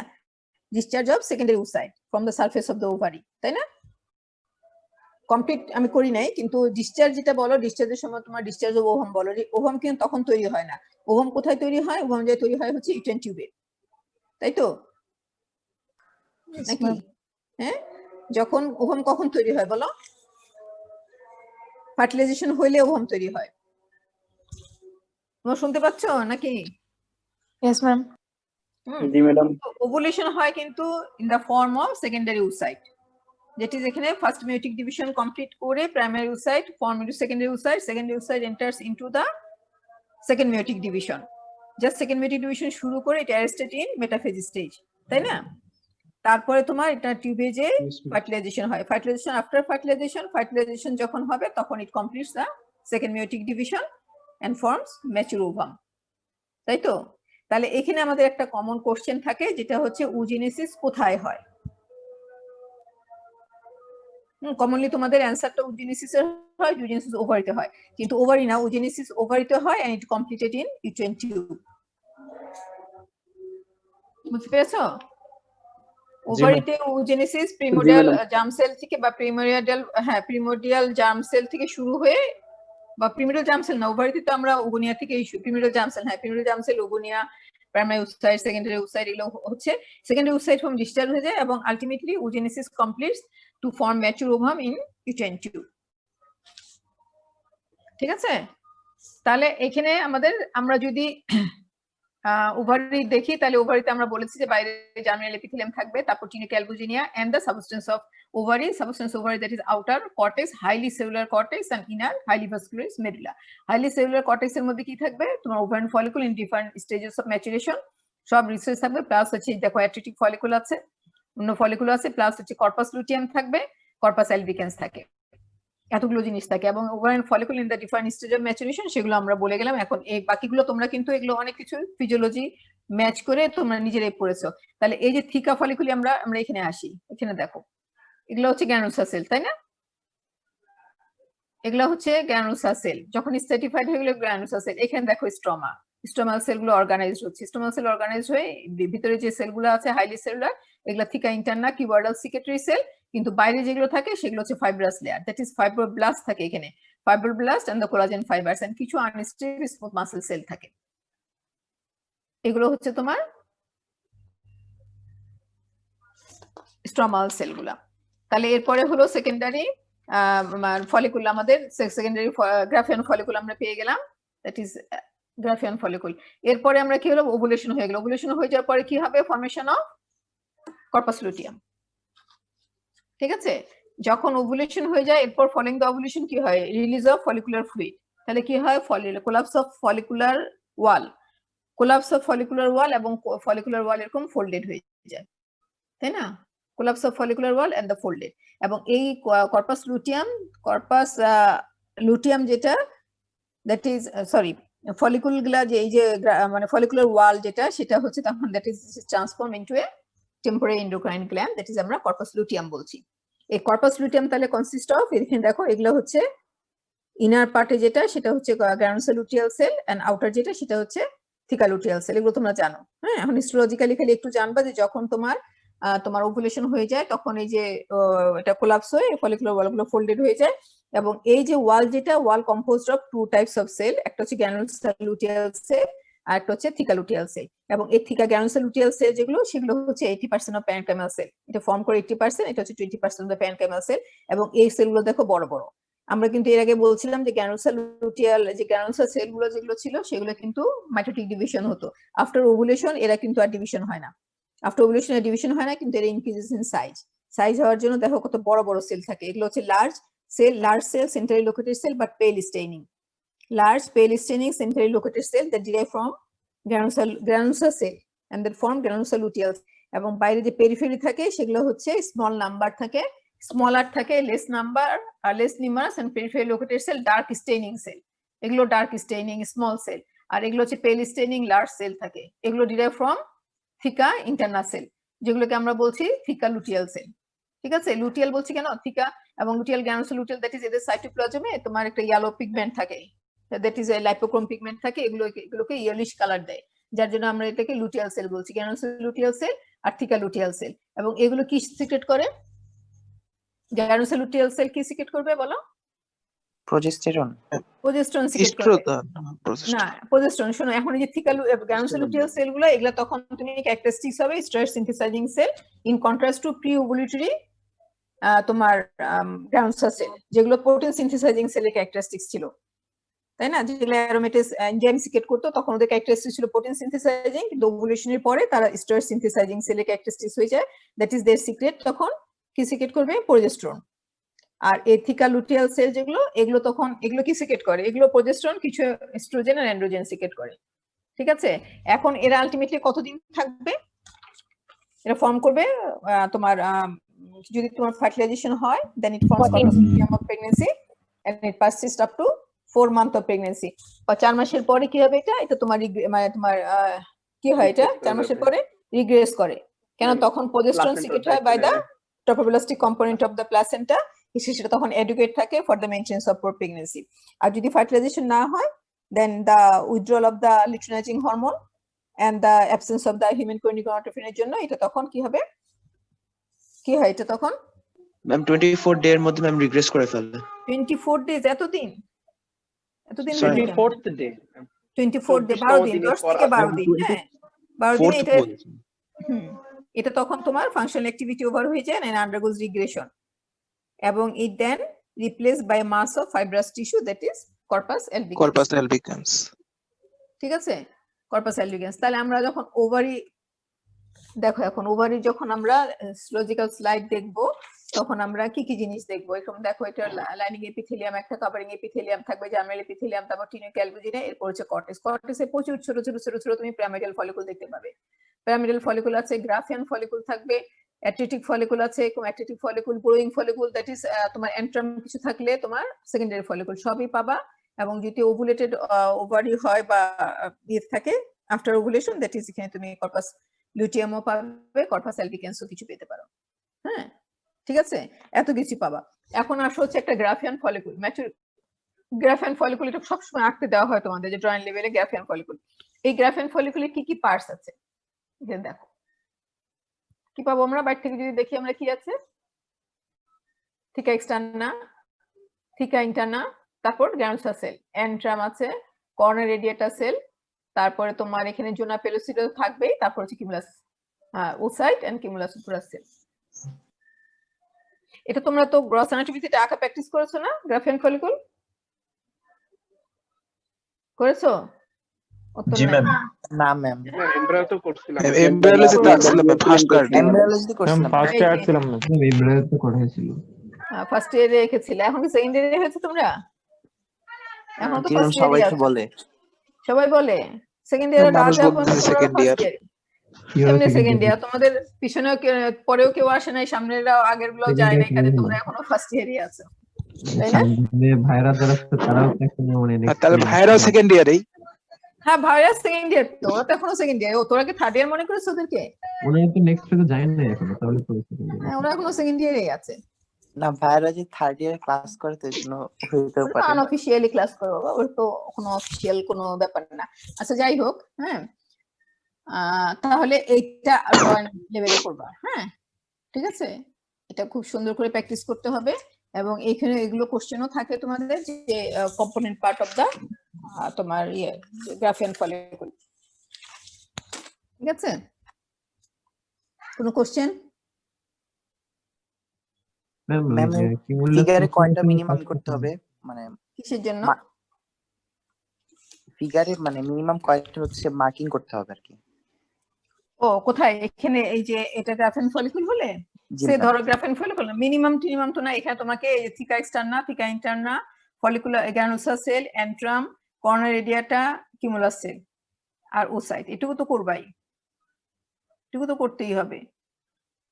Discharge of secondary oocyte from the surface of the ovary, তাই না? কমপ্লিট আমি করি নাই, কিন্তু ডিসচার্জ যেটা বলো, ডিসচার্জের সময় তোমার ডিসচার্জ অফ ওভাম বলো। ওভাম কিন্তু তখন তৈরি হয় না। ওভাম কোথায় তৈরি হয়? ওভাম যে তৈরি হয় হচ্ছে ইউটেন টিউবে, তাই তো নাকি? হ্যাঁ, যখন ওভাম কখন তৈরি হয় বলো? ফার্টিলাইজেশন হইলে ওভাম তৈরি হয়। তোমরা শুনতে পাচ্ছ নাকি? Yes, ma'am. জি ম্যাডাম। ওভুলেশন হয় কিন্তু in the form of secondary oocyte, যেটি যেখানে ফার্স্ট মিউটিক ডিভিশন কমপ্লিট করে primary oocyte form into secondary oocyte, secondary oocyte enters into the second meiotic division. Just second meiotic division শুরু করে এটা অ্যারেস্টেড ইন মেটাফেজ স্টেজ, তাই না? তারপরে তোমার এটা টিউবে যে ফার্টিলাইজেশন হয়, ফার্টিলাইজেশন আফটার ফার্টিলাইজেশন যখন হবে তখন it completes the second meiotic division and forms mature ovum, তাই তো? তাহলে এখানে আমাদের একটা কমন কোশ্চেন থাকে, যেটা হচ্ছে ওজেনেসিস কোথায় হয়? কমনলি তোমাদের অ্যানসারটা ওজেনেসিসে হয়, ওজেনেসিস ওভারিতে হয়, কিন্তু ওভারি না, ওজেনেসিস ওভারিতে হয় and it completed in uterine tube. বুঝতে পেরেছো? ওভারিতে ওজেনেসিস প্রিমোডিয়াল জার্ম সেল থেকে বা প্রিমোডিয়াল জার্ম সেল থেকে শুরু হয়ে, বা প্রিমোডিয়াল জার্ম সেল না, ওভারিতে তো আমরা ওগুনিয়া থেকে primordial germ cell, primordial germ cell, oogonia, primary oocyte, secondary oocyte, এগুলো হচ্ছে সেকেন্ডারি ওসাইট ফর্ম ডিসচার্জ হয়ে যায় এবং ultimately oogenesis completes to form mature ovum in uterine tube. ঠিক আছে? তাহলে এখানে আমরা যদি ওভারি দেখি, তাহলে ওভারিতে আমরা বলেছি যে বাইরে জার্মিনাল এপিথেলিয়াম থাকবে, তারপর tunica albuginea and the substance of ovary, substance ovary that is outer cortex, highly cellular cortex and inner highly vascularis medulla. Highly cellular cortex এর মধ্যে কি থাকবে? তোমার ovarian follicle in different stages of maturation, সব রিসোর্স থাকবে, প্লাস হচ্ছে দেখো অ্যাট্রিটিক ফলিকুল আছে, অন্য ফলিকুল আছে, প্লাস হচ্ছে কর্পাস লুটিয়াম থাকবে, কর্পাস অ্যালবিকেন্স থাকে, এতগুলো জিনিস থাকে। এবং ovarian follicle in the different stage of maturation সেগুলো আমরা বলে গেলাম। এখন এই বাকিগুলো তোমরা কিন্তু এগুলো অনেক কিছু ফিজিওলজি ম্যাচ করে তোমরা নিজেরাই পড়েছো। তাহলে এই যে থিকা ফলিকুলি আমরা এখানে আসি, এখানে দেখো এগুলো হচ্ছে গ্র্যানুলোসা সেল, তাই না? এগুলো হচ্ছে গ্র্যানুলোসা সেল, যখন স্ট্র্যাটিফাইড হয়ে গেলে গ্র্যানুলোসা সেল। এখানে দেখো স্ট্রোমা, স্ট্রোমাল সেলগুলো অর্গানাইজড হচ্ছে, স্ট্রোমাল সেল অর্গানাইজড হয়ে ভিতরে যে সেলগুলো আছে হাইলি সেলুলার, এগুলো থিকা ইন্টারনা কিউবার্ডাল সিকেটরি সেল, কিন্তু বাইরে যেগুলো থাকে সেগুলো হচ্ছে fibrous layer, that is fibroblast থাকে এখানে, fibroblast and the collagen fibres এন্ড কিছু আনস্টেবল স্মুথ মাসল সেল থাকে। এগুলো হচ্ছে তোমার স্ট্রমাল সেলগুলা। তাহলে এরপরে হলো সেকেন্ডারি ফলিকুল, আমাদের সেকেন্ডারি গ্রাফিয়ান ফলিকুল আমরা পেয়ে গেলাম, দ্যাট ইজ গ্রাফিয়ান ফলিকুল। এরপরে আমরা কি হলো, ওভুলেশন হয়ে গেল। ওভুলেশন হয়ে যাওয়ার পরে কি হবে? Formation of corpus luteum. ঠিক আছে? যখন ওভুলেশন হয়ে যায়, এরপর ফলোইং দ্য ওভুলেশন কি হয়? Release of follicular fluid. তাহলে কি হয়? Collapse of follicular wall, collapse of follicular wall, এবং ফলিকুলার ওয়াল এরকম ফোল্ডেড হয়ে যায়, তাই না? Collapse of follicular wall and the folded. এবং এই কর্পাস লুটিয়াম যেটা, দ্যাট ইজ সরি ফলিকুল গুলা, যে এই যে মানে ফলিকুলার ওয়াল যেটা, সেটা হচ্ছে তখন that is transform into a temporary endocrine gland, that is আমরা কর্পাস লুটিয়াম বলছি। এই কর্পাস লুটিয়াম তাহলে কনসিস্ট অফ, এখানে দেখো এগুলো হচ্ছে ইনার পার্টে যেটা, সেটা হচ্ছে granulosa luteal cell, and outer যেটা সেটা হচ্ছে থিকা লুটিয়াল সেল। এগুলো তোমরা জানো। হ্যাঁ, এখন হিস্টোলজিক্যালি খালি একটু জানবা যে যখন তোমার ওভুলেশন হয়ে যায়, তখন এই যে এটা কোলাপস হয়ে ফলিকুলার ওয়ালগুলো ফোল্ডেড হয়ে যায়, এবং এই যে ওয়াল যেটা, wall composed of two types of cell, একটা হচ্ছে গ্রানুলোসা লুটিয়াল সেল আর একটা হচ্ছে থিকা লুটিয়াল সেল। এবং এই থিকা গ্রানুলোসা লুটিয়াল সেল যেগুলো, সেগুলো হচ্ছে 80% অফ প্যারেনকাইমাল সেল, এটা ফর্ম করে 80%, এটা হচ্ছে 20% অফ দ্য প্যারেনকাইমাল সেল। এবং এই সেলগুলো দেখো বড় বড়। আমরা কিন্তু এর আগে বলছিলাম যে গ্রানুলোসা লুটিয়াল, যে গ্রানুলোসা সেলগুলো যেগুলো ছিল, সেগুলো কিন্তু মাইটোটিক ডিভিশন হতো। আফটার ওভুলেশন এরা কিন্তু আর ডিভিশন হয় না, আফটার ওভুলেশন এর ডিভিশন হয় না, কিন্তু এর ইনক্রিজেস ইন সাইজ হওয়ার জন্য দেখো কত বড় বড় সেল থাকে। এগুলো হচ্ছে large cell centrally located cell but pale staining, large pale staining centrally located cell that derive from granulosa cell and that form granulosa luteal. এবং বাইরে যে পেরিফেরি থাকে, সেগুলো হচ্ছে স্মল নাম্বার থাকে, স্মলার থাকে, লেস নাম্বার আর less numerous, and periphery located cell dark staining cell, এগুলো ডার্ক স্টেইনিং স্মল সেল। আর এগুলো হচ্ছে পেল স্টেইনিং লার্জ সেল থাকে, এগুলো ডিরাইভ ফ্রম থিকা ইন্টারনা সেল, যেগুলোকে আমরা বলছি থিকা লুটিয়াল সেল। ঠিক আছে? লুটিয়াল বলছি কেন? থিকা এবং luteal, granulosa luteal, that is এদের সাইটোপ্লাজমে তোমার একটা ইয়েলো পিগমেন্ট থাকে, দ্যাট ইজ এ লাইপোক্রোম পিগমেন্ট থাকে, এগুলোকে ইয়েলিশ কালার দেয়, যার জন্য আমরা এটাকে লুটিয়াল সেল বলছি, গ্রানুলোসা লুটিয়াল সেল আর থিকা লুটিয়াল সেল। এবং এগুলো কি সিক্রেট করে? গ্রানুলোসা লুটিয়াল সেল কি সিক্রেট করবে বলো? প্রোজেস্টেরন সিক্রেট করবে না, প্রোজেস্টেরন। শোনো, এখন এই যে থিকা গ্রানুলোসা লুটিয়াল সেলগুলো, এগুলা তখন তুমি ক্যারেক্টারিস্টিক্স হবে steroid synthesising cell, in contrast to pre ovulatory তোমার গ্রানুলোসা সেল, যেগুলো প্রোটিন সিনথেসাইজিং সেলের ক্যারেক্টারিস্টিক্স ছিল, তাই না? যেগুলো অ্যারোমেটেজ এনজাইম সিক্রেট করতো, তখন ওদের ক্যারেক্টারিস্টিক্স ছিল প্রোটিন সিনথেসাইজিং, কিন্তু ওভুলেশনের পরে তারা স্টেরয়েড সিনথেসাইজিং সেলের ক্যারেক্টারিস্টিক্স হয়ে যায়, দ্যাট ইজ देयर সিক্রেট। তখন কি সিক্রেট করবে? প্রোজেস্টেরন। আর এই থিকা লুটিয়াল সেল যেগুলো, এগুলো তখন এগুলো কি সিক্রেট করে? এগুলো প্রোজেস্টেরন, কিছু এস্ট্রোজেন আর অ্যান্ড্রোজেন সিক্রেট করে। ঠিক আছে? এখন এরা আলটিমেটলি কতদিন থাকবে? এরা ফর্ম করবে তোমার যদি তোমার ফার্টিলাইজেশন হয়, then it forms corpus luteum of pregnancy and it persist up to 4 month of pregnancy. 4 মাসের পরে কি হবে? এটা তোমার মানে তোমার কি হয়? এটা 4 মাসের পরে রিগ্রেস করে। কেন? তখন প্রোজেস্টেরন সিক্রেট হয় by the trophoblastic component of the placenta, সেটা তখন এডুকেট থাকে for the maintenance of pregnancy. আর যদি ফার্টিলাইজেশন না হয়, then the withdrawal of the luteinising hormone and the absence of the human chorionic gonadotrophin এর জন্য এটা তখন কি হবে, কি হয় এটা তখন ম্যাম 24 ডে এর মধ্যে ম্যাম রিগ্রেস করে ফেলে 24 days, এতদিন Sorry. হয় কেন? 24th day 24 ডে 24 12 দিন, দিনের 10 পর থেকে 12 আপনি দিন, হ্যাঁ 12 দিন 4th এটা বলছি। এটা তখন তোমার ফাংশনাল অ্যাক্টিভিটি ওভার হয়ে যায় and undergoes regression এবং it then replaced by mass of fibrous tissue that is corpus albicans. Corpus albicans. ঠিক আছে, corpus albicans। তাহলে আমরা যখন ওভারি দেখো, এখন ওভারি যখন আমরা হিস্টোলজিক্যাল স্লাইড দেখব তখন আমরা কি কি জিনিস দেখবো, এরকম দেখো এটা লাইনিং এপিথেলিয়াম, একটা কভারিং এপিথেলিয়াম থাকবে, জার্মিনাল এপিথেলিয়াম, তারপর টিনিক অ্যালবুজিনা, এরপর হচ্ছে কর্টেক্স। কর্টেক্সে প্রচুর ছোট ছোট ছোট ছোট তুমি পিরামিডাল ফলিকুল দেখতে পাবে। পিরামিডাল ফলিকুল আছে, গ্রাফিয়ান ফলিকুল থাকবে, অ্যাট্রিটিক ফলিকুল আছে, atretic follicle, growing follicle, that is তোমার এন্ট্রাম কিছু থাকলে তোমার সেকেন্ডারি ফলিকুল সবই পাবা। এবং যদি ওভুলেটেড ওভারি হয় বা ইয়ে থাকে আফটার ওভুলেশন, দ্যাট ইজ এখানে তুমি কর্পাস লুটিয়ামও পাবে, কর্পাস অ্যালবিকান্সও কিছু পেতে পারো। হ্যাঁ ঠিক আছে, এত কিছু পাবা। এখন আসো হচ্ছে একটা Graafian follicle, mature Graafian follicle, এটা সবসময় আঁকতে দেওয়া হয় তোমাদের যে ড্রয়িং লেভেলে গ্রাফিয়ান ফলিকুল। এই গ্রাফিয়ান ফলিকুলে কি কি পার্টস আছে এখানে দেখো, কি পাবো আমরা বাইরে থেকে যদি দেখি আমরা কি আছে, থিকা এক্সটার্না, থিকা ইন্টারনা, তারপর গ্রানুলোসা সেল, এন্ট্রাম আছে, কর্নার রেডিয়েটা সেল, তারপরে তোমার এখানে জোনা পেলোসিডো থাকবেই, তারপর হচ্ছে কিমুলাস ওসাইট এন্ড কিমুলাস সুপ্রাস সেল। এটা তোমরা তো গ্রস অ্যানাটমিতে আঁকা প্র্যাকটিস করেছো না, গ্রাফিয়ান ফলিকুল করেছো? জি ম্যাম। না ম্যাম, এমব্রায়ো তো করছিলাম এমব্রায়োলজিতে আসছিল ম্যাম, ফার্স্ট গার্ড এমব্রায়োলজিতে ম্যাম করছিলাম। ফার্স্ট ইয়ার ছিলাম না, এমব্রায়ো তো করেছিল। ফার্স্ট ইয়ারে রেখেছিলে, এখন কি সেকেন্ড ইয়ারে হয়েছে তোমরা? এখন তো জি ম্যাম, ফার্স্ট সবাই ইয়ারে তো বলে, সবাই বলে সেকেন্ড ইয়ারে মানুষ রাজা, বলতেছে second year। কেমনে সেকেন্ড ইয়ার? তোমাদের পিছনেও পরেও কেউ আসে নাই, সামনেরাও আগের গুলো যায় না, এখানে তোমরা এখনো ফার্স্ট ইয়ারই আছো, তাই না? ভাইরা যারা তারাও তাহলে ভাইরাও সেকেন্ড ইয়ারেই। হ্যাঁ ভাইরাস সেকেন্ড ইয়ার, তোরা তো এখনো সেকেন্ড ইয়ার। ও তোরা কি থার্ড ইয়ার মনে করিস ওদেরকে? ওনারা তো নেক্সট ফেজে যায় না এখনো, তাহলে তো হ্যাঁ ওরা এখনো সেকেন্ড ইয়ারেই আছে। না, ভাইরা যে থার্ড ইয়ারে ক্লাস করে তো এজন্য হইতেও পারে। আনঅফিশিয়ালি ক্লাস করো বাবা, ওর তো কোনো অফিশিয়াল কোনো ব্যাপার না। আচ্ছা যাই হোক, হ্যাঁ তাহলে এইটা ড্রয়িং লেভেলে করবা, হ্যাঁ ঠিক আছে, এটা খুব সুন্দর করে প্র্যাকটিস করতে হবে। এবং এখানে এগুলো কোশ্চেনও থাকে তোমাদের যে কম্পোনেন্ট পার্ট অফ দা তোমার ইয়ে গ্রাফিয়ান ফলিকুল, ঠিক আছে? কোনো কোশ্চেন? ম্যাম ফিগারে কয়টা মিনিমাম করতে হবে, মানে কিসের জন্য? ফিগারে মানে মিনিমাম কয়টা হচ্ছে মার্কিং করতে হবে আর কি। ও কোথায়? এখানে এই যে এটা গ্রাফিয়ান ফলিকুল বলে, জি সে ম্যাম। ধরো গ্রাফিয়ান ফলিকুল মিনিমাম টিনিমাম তো না, এখানে তোমাকে theca externa, theca interna, follicular granulosa cell, antrum, corona radiata, cumulus cell আর ওসাইট, এটুকু তো করবাই, এটুকু তো করতেই হবে।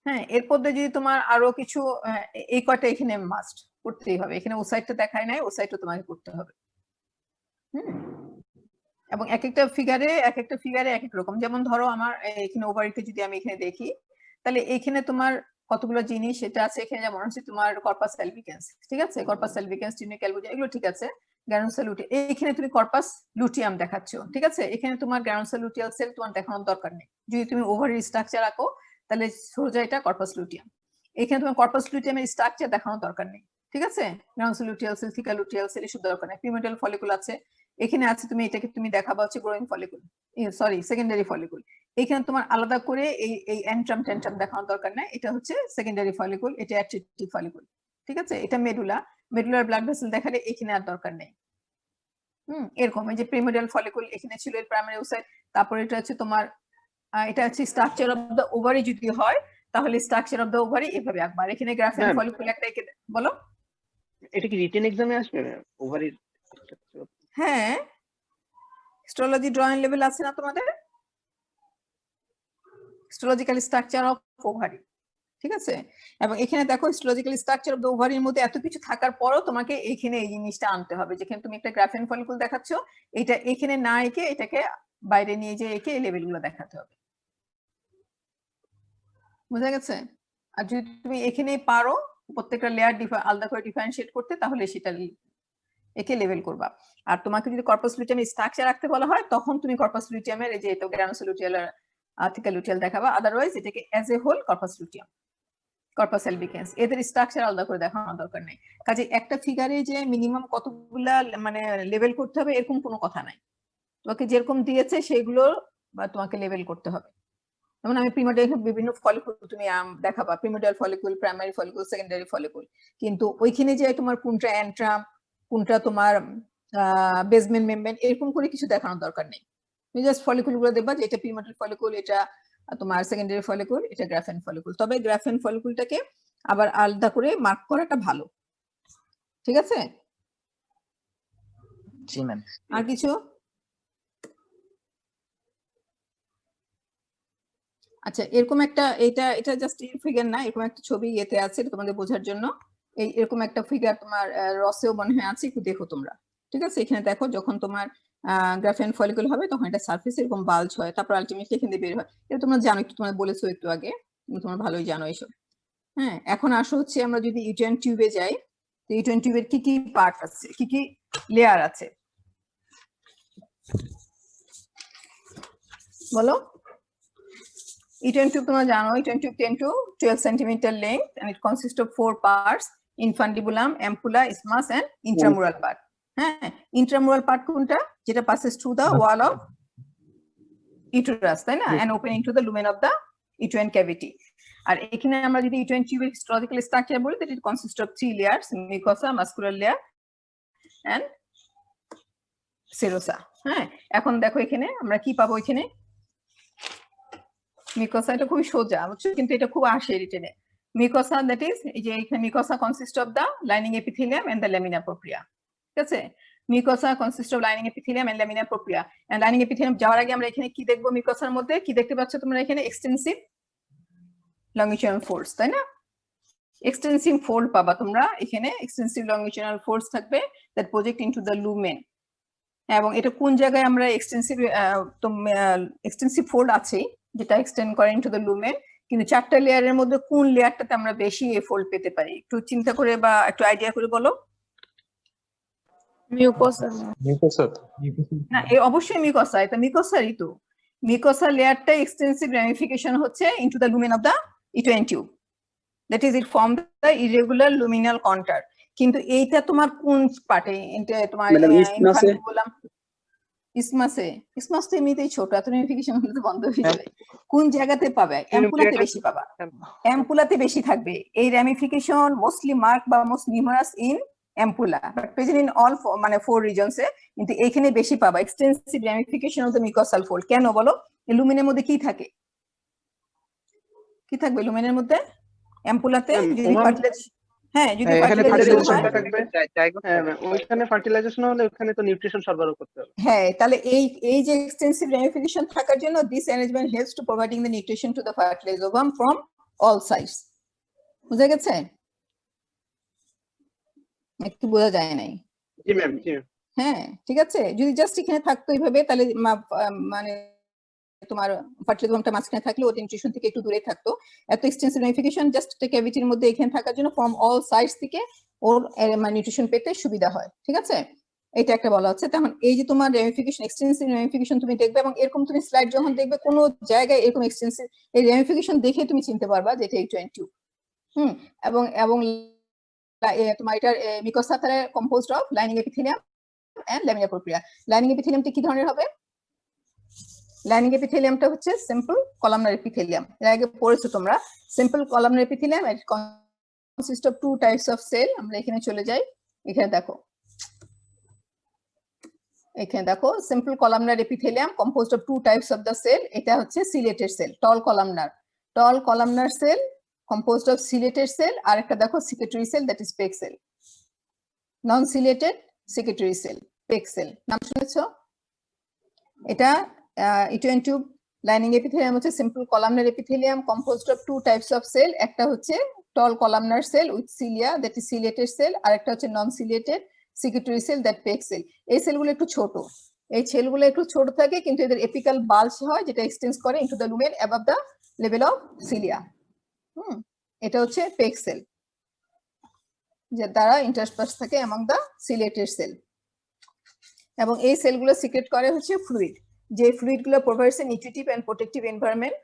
হ্যাঁ এরপর দিয়ে যদি তোমার আরো কিছু এই কয়টা এখানে মাস্ট করতেই হবে। এখানে ওসাইটটা দেখায় নাই, ওসাইটও তোমাকে করতে হবে। এবং এক একটা ফিগারে এক এক রকম। যেমন ধরো আমার এখানে ওভারিতে যদি আমি এখানে দেখি, তাহলে এখানে তোমার কতগুলো জিনিস এটা আছে। এখানে যেমন হচ্ছে তোমার কর্পাস অ্যালবিকান্স, ঠিক আছে, কর্পাস অ্যালবিকান্স, টিনিক অ্যালবুজিনা, এগুলো ঠিক আছে। গ্রানুলোসা লুটিয়াম, এখানে তুমি কর্পাস লুটিয়াম দেখাচ্ছো, ঠিক আছে, এখানে তোমার গ্রানুলোসা লুটিয়াল সেল তোমার দেখানোর দরকার নেই। যদি তুমি ওভারির স্ট্রাকচার আঁকো তাহলে সোজা এটা কর্পাস লুটিয়াম। এখানে তোমার কর্পাস লুটিয়ামের স্ট্রাকচার দেখানোর দরকার নেই, ঠিক আছে। Granulosa luteal cell, theca luteal cell এসব দরকার নেই। পিরামিডাল ফলিকুল আছে এখানে আছে, তুমি এটাকে তুমি দেখাবা হচ্ছে growing follicle, sorry secondary follicle. এখানে তোমার আলাদা করে এই এন্ট্রাম টেন্ট্রাম দেখানোর দরকার নাই, এটা হচ্ছে সেকেন্ডারি ফলিকুল, এটা অ্যাট্রিটিক ফলিকুল, ঠিক আছে। এটা মেডুলার ব্লাড ভেসেল দেখালে এখানে আর দরকার নেই। এরকম এই যে প্রিমিডিয়াল ফলিকুল এখানে ছিল, এর প্রাইমারি ওসাইট। তারপর এটা হচ্ছে তোমার এটা হচ্ছে স্ট্রাকচার অফ দা ওভারি যদি হয় তাহলে স্ট্রাকচার অফ দা ওভারি এভাবে আঁকবার। এখানে গ্রাফিয়ান ফলিকুল একটা এঁকে বলো। এটা কি রিটেন এক্সামে আসবে ওভারির? হ্যাঁ হিস্টোলজি ড্রয়িং লেভেল আছে না তোমাদের, হিস্টোলজিক্যাল স্ট্রাকচার অফ ওভারি, ঠিক আছে। এবং এখানে দেখো হিস্টোলজিক্যাল স্ট্রাকচার অফ দ্য ওভারির মধ্যে এত কিছু থাকার পরও তোমাকে এখানে এই জিনিসটা আনতে হবে, যেখানে তুমি একটা গ্রাফিয়ান ফলিকুল দেখাচ্ছো, এটা এখানে না এঁকে এটাকে বাইরে নিয়ে যে এঁকে এই লেভেলগুলো দেখাতে হবে, বুঝা গেছে? আর যদি তুমি এখানে পারো প্রত্যেকটা লেয়ার আলাদা করে ডিফারেন্সিয়েট করতে তাহলে সেটা একে লেভেল করবা। আর তোমাকে যদি কর্পাস লুটিয়ামের স্ট্রাকচার রাখতে বলা হয় তখন তুমি কর্পাস লুটিয়ামের এই যে এটা গ্রানুলোসা লুটিয়াল আর আর্টিকেল লুটিয়াল দেখাবা, আদারওয়াইজ এটাকে as a whole corpus luteum, corpus albicans, এদের স্ট্রাকচার আলাদা করে দেখানোর দরকার নেই। কাজে একটা ফিগারে যে মিনিমাম কতগুলা মানে লেভেল করতে হবে এরকম কোনো কথা নাই, তোমাকে যেরকম দিয়েছে সেগুলো বা তোমাকে লেভেল করতে হবে। যেমন আমি প্রিমোডিয়াল বিভিন্ন ফলিকুল তুমি দেখাবা, primordial follicle, primary follicle, secondary follicle, কিন্তু ওইখানে যে তোমার কোনটা অ্যান্ট্রাম, কোনটা তোমার বেসমেন্ট মেমব্রেন এরকম করে কিছু দেখানোর দরকার নেই। তুমি জাস্ট ফলিকুল গুলো দেখবা যে এটা প্রিমোডিয়াল ফলিকুল, এটা তোমার সেকেন্ডারি ফলিকুল, এটা গ্রাফেন ফলিকুল। তবে গ্রাফেন ফলিকুলটাকে আবার আলাদা করে মার্ক করাটা ভালো, ঠিক আছে? জি ম্যাম। আর কিছু? আচ্ছা, এরকম একটা এটা জাস্ট ফিগার না, এরকম একটা ছবি এতে আছে তোমাদের বোঝার জন্য। এরকম একটা ফিগার তোমার রসেও মনে হয় আছে, একটু দেখো তোমরা, ঠিক আছে? এখানে দেখো যখন তোমার গ্রাফেন ফলিকুল হবে তখন এটা সারফেস এরকম বাল্জ হয়, তারপর আলটিমেটলি এখান দিয়ে বের হয়। এটা তোমরা জানো, একটু তোমরা বলেছো একটু আগে, তোমরা ভালোই জানো এসব। হ্যাঁ, এখন আসো হচ্ছে আমরা যদি ইউটেরিয়ান টিউবে যাই, তো ইউটেরিয়ান টিউবের কি কি পার্ট আছে, কি কি লেয়ার আছে বলো? Uterine tube তোমরা জানো, uterine tube 10 to 12 centimeter length and it consists of 4 parts: infundibulum, ampulla, isthmus and intramural part. হ্যাঁ, intramural part কোনটা? যেটা passes through the wall of uterus, তাই না? and opening to the lumen of the uterine cavity. আর এখানে আমরা যদি uterine tube এর histological structure বলি, that it consists of 3 layers: mucosa, muscular layer and serosa. হ্যাঁ, এখন দেখো এখানে আমরা কি পাবো, এখানে মিকোসা, এটা খুবই সোজা বুঝছো, কিন্তু এটা খুব আসে রিটেনে। মিকোসা, দ্যাট ইজ এই যে এখানে mucosa consist of the lining epithelium and the lamina propria, ঠিক আছে? Mucosa consist of lining epithelium and lamina propria. And lining epithelium যাওয়ার আগে আমরা এখানে কি দেখবো? মিকোসার মধ্যে কি দেখতে পাচ্ছ তোমরা? এখানে এক্সটেন্সিভ লংগিচুডাল ফোল্ডস, তাই না? এক্সটেন্সিভ ফোল্ড পাবা তোমরা এখানে, এক্সটেন্সিভ লংগিচুডাল ফোল্ডস থাকবে that project into the lumen. এবং এটা কোন জায়গায় আমরা এক্সটেন্সিভ ফোল্ড আছে যেটা এক্সটেন্ড করে ইনটু দ্য লুমেন, কিন্তু 4টা লেয়ারের মধ্যে কোন লেয়ারটাতে আমরা বেশি এই ফোল্ড পেতে পারি? একটু চিন্তা করে বা একটু আইডিয়া করে বলো। Mucosa. না, অবশ্যই মিকোসা, এটা মিকোসারই তো। মিকোসা লেয়ারটা এক্সটেন্সিভ রেমিফিকেশন হচ্ছে into the lumen of the uterine tube, that is it form the irregular luminal contour. কিন্তু এইটা তোমার কোন পার্টে? এটা তোমার বললাম ইসমাস তো এমনিতেই ছোট, এত রেমিফিকেশন হলে তো বন্ধ হয়ে যাবে। কোন জায়গাতে পাবে? অ্যাম্পুলাতে বেশি পাবা, অ্যাম্পুলাতে বেশি থাকবে এই রেমিফিকেশন, মোস্টলি মার্ক বা most numerous in ampulla, but present in all মানে 4 রিজনসে, কিন্তু এখানে বেশি পাবা এক্সটেন্সিভ রেমিফিকেশন অফ দ্য মিকোসাল ফোল্ড। কেন বলো? লুমিনের মধ্যে কি থাকে? কি থাকবে লুমিনের মধ্যে? অ্যাম্পুলাতে যদি ফার্টিলাইজেশন, হ্যাঁ যদি ফার্টিলাইজেশন থাকবে, ওইখানে ফার্টিলাইজেশন হলে ওখানে তো নিউট্রিশন সরবরাহ করতে হবে। হ্যাঁ, তাহলে এই যে এক্সটেন্সিভ রেমিফিকেশন থাকার জন্য this arrangement helps to providing the nutrition to the fertilised ovum from all sides. বুঝা গেছে? একটু বোঝা যায় নাই? জি ম্যাম, জি। হ্যাঁ, ঠিক আছে। যদি জাস্ট এখানে থাকতো এইভাবে তাহলে মানে তোমার ফার্টিলাইজোভামটা মাঝখানে থাকলে ওটা নিউট্রিশন থেকে একটু দূরে থাকতো। এত এক্সটেন্সিভ রেমিফিকেশন জাস্ট একটা ক্যাভিটির মধ্যে এখানে থাকার জন্য ফ্রম অল সাইডস থেকে ওর মানে নিউট্রিশন পেতে সুবিধা হয়, ঠিক আছে? এটা একটা বলা হচ্ছে। তখন এই যে তোমার রেমিফিকেশন, এক্সটেন্সিভ রেমিফিকেশন তুমি দেখবে, এবং এরকম তুমি স্লাইড যখন দেখবে কোন জায়গায় এরকম এক্সটেন্সিভ এই রেমিফিকেশন দেখে তুমি চিনতে পারবা যে এটা ইউটেরিয়ান টিউব। এবং তোমার এটা মিকোসা তাহলে composed of lining epithelium and lamina propria. Lining এপিথেলিয়ামটা কি ধরনের হবে? লাইনিং এপিথেলিয়ামটা হচ্ছে সিম্পল কলামনার এপিথেলিয়াম। এর আগে পড়েছো তোমরা simple columnar epithelium, it consist of 2 types of cell. আমরা এখানে চলে যাই, এখানে দেখো, simple columnar epithelium composed of 2 types of the cell. এটা হচ্ছে ciliated cell, tall columnar cell composed of ciliated cell, আর একটা দেখো secretory cell, that is peg cell. Non ciliated secretory cell, peg cell, নাম শুনেছো? এটা ইউটেরিয়ান টিউব লাইনিং এপিথেলিয়াম হচ্ছে simple columnar epithelium composed of 2 types of cell. একটা হচ্ছে tall columnar cell with cilia, that is ciliated cell, আর একটা হচ্ছে non ciliated secretory cell, that peg cell. এই সেলগুলো একটু ছোট, এই সেলগুলো একটু ছোট থাকে, কিন্তু এদের এপিক্যাল বাল্জ হয় যেটা এক্সটেন্স করে into the lumen above the level of cilia. এটা হচ্ছে পেক সেল। যে দ্বারা ইন্টারস্পাস থাকে অ্যামং দ্য সিলেটেড সেল, এবং এই সেলগুলো সিক্রেট করে হচ্ছে ফ্লুইড, যে ফ্লুইডগুলো provides a nutritive and protective environment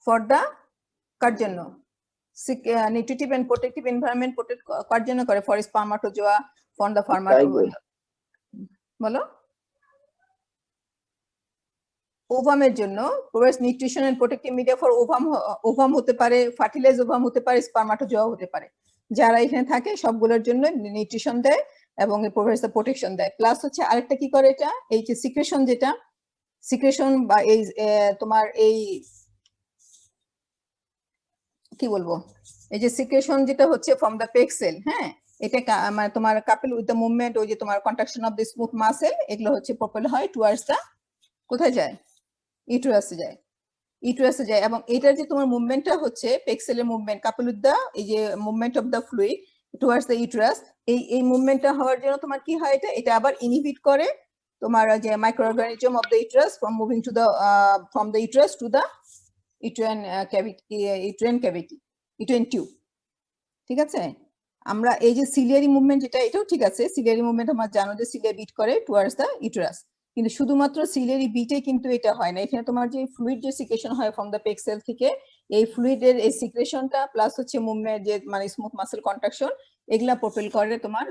for the, কার জন্য nutritive and protective environment protect কার জন্য করে, ফর স্পারমাটোজোয়া, ফর দ্য বলো ওভামের জন্য, provides nutrition and protective media for ovum হতে পারে, ফার্টিলাইজ ওভাম হতে পারে, স্পারমাটোজোয়া হতে পারে, যারা এখানে থাকে সবগুলোর জন্য নিউট্রিশন দেয় এবং প্রোভাইডস দ্য প্রোটেকশন দেয়। প্লাস হচ্ছে আরেকটা কি করে, এটা এই যে সিক্রেশন, যেটা সিক্রেশন বা এই তোমার এই কি বলবো, এই যে সিক্রেশন যেটা হচ্ছে ফ্রম দ্য পেক সেল, হ্যাঁ, এটা মানে তোমার কাপল উইথ দ্য মুভমেন্ট, ওই যে তোমার contraction of the smooth muscle, এগুলো হচ্ছে প্রপেল হয় টুয়ার্ডস দ্য, কোথায় যায়, ইউটেরাসে যায়, ইউটেরাসে যায়। এবং এটার যে তোমার মুভমেন্টটা হচ্ছে পেক সেলের মুভমেন্ট, কাপল উইথ দ্য এই যে movement of the fluid towards the uterus, এই মুভমেন্টটা হওয়ার জন্য তোমার কি হয়, এটা আবার ইনহিবিট করে তোমার যে microorganism of the uterus from moving to the from the uterus to the uterine cavity, uterine tube. ঠিক আছে, আমরা এই যে সিলিয়ারি মুভমেন্ট, যেটা এটাও ঠিক আছে, সিলিয়ারি মুভমেন্ট আমরা জানো যে সিলিয়া বিট করে টুয়ার্ডস দ্য ইউটেরাস, কিন্তু শুধুমাত্র সিলিয়ারি বিটে কিন্তু এটা হয় না, এখানে তোমার যে ফ্লুইড যে সিক্রেশন হয় ফ্রম দ্য পেক সেল থেকে, এই ফ্লুইডের এই সিক্রেশনটা প্লাস হচ্ছে মুভমেন্ট যে মানে স্মুথ মাসেল কন্ট্রাকশন, এগুলা প্রপেল করে তোমার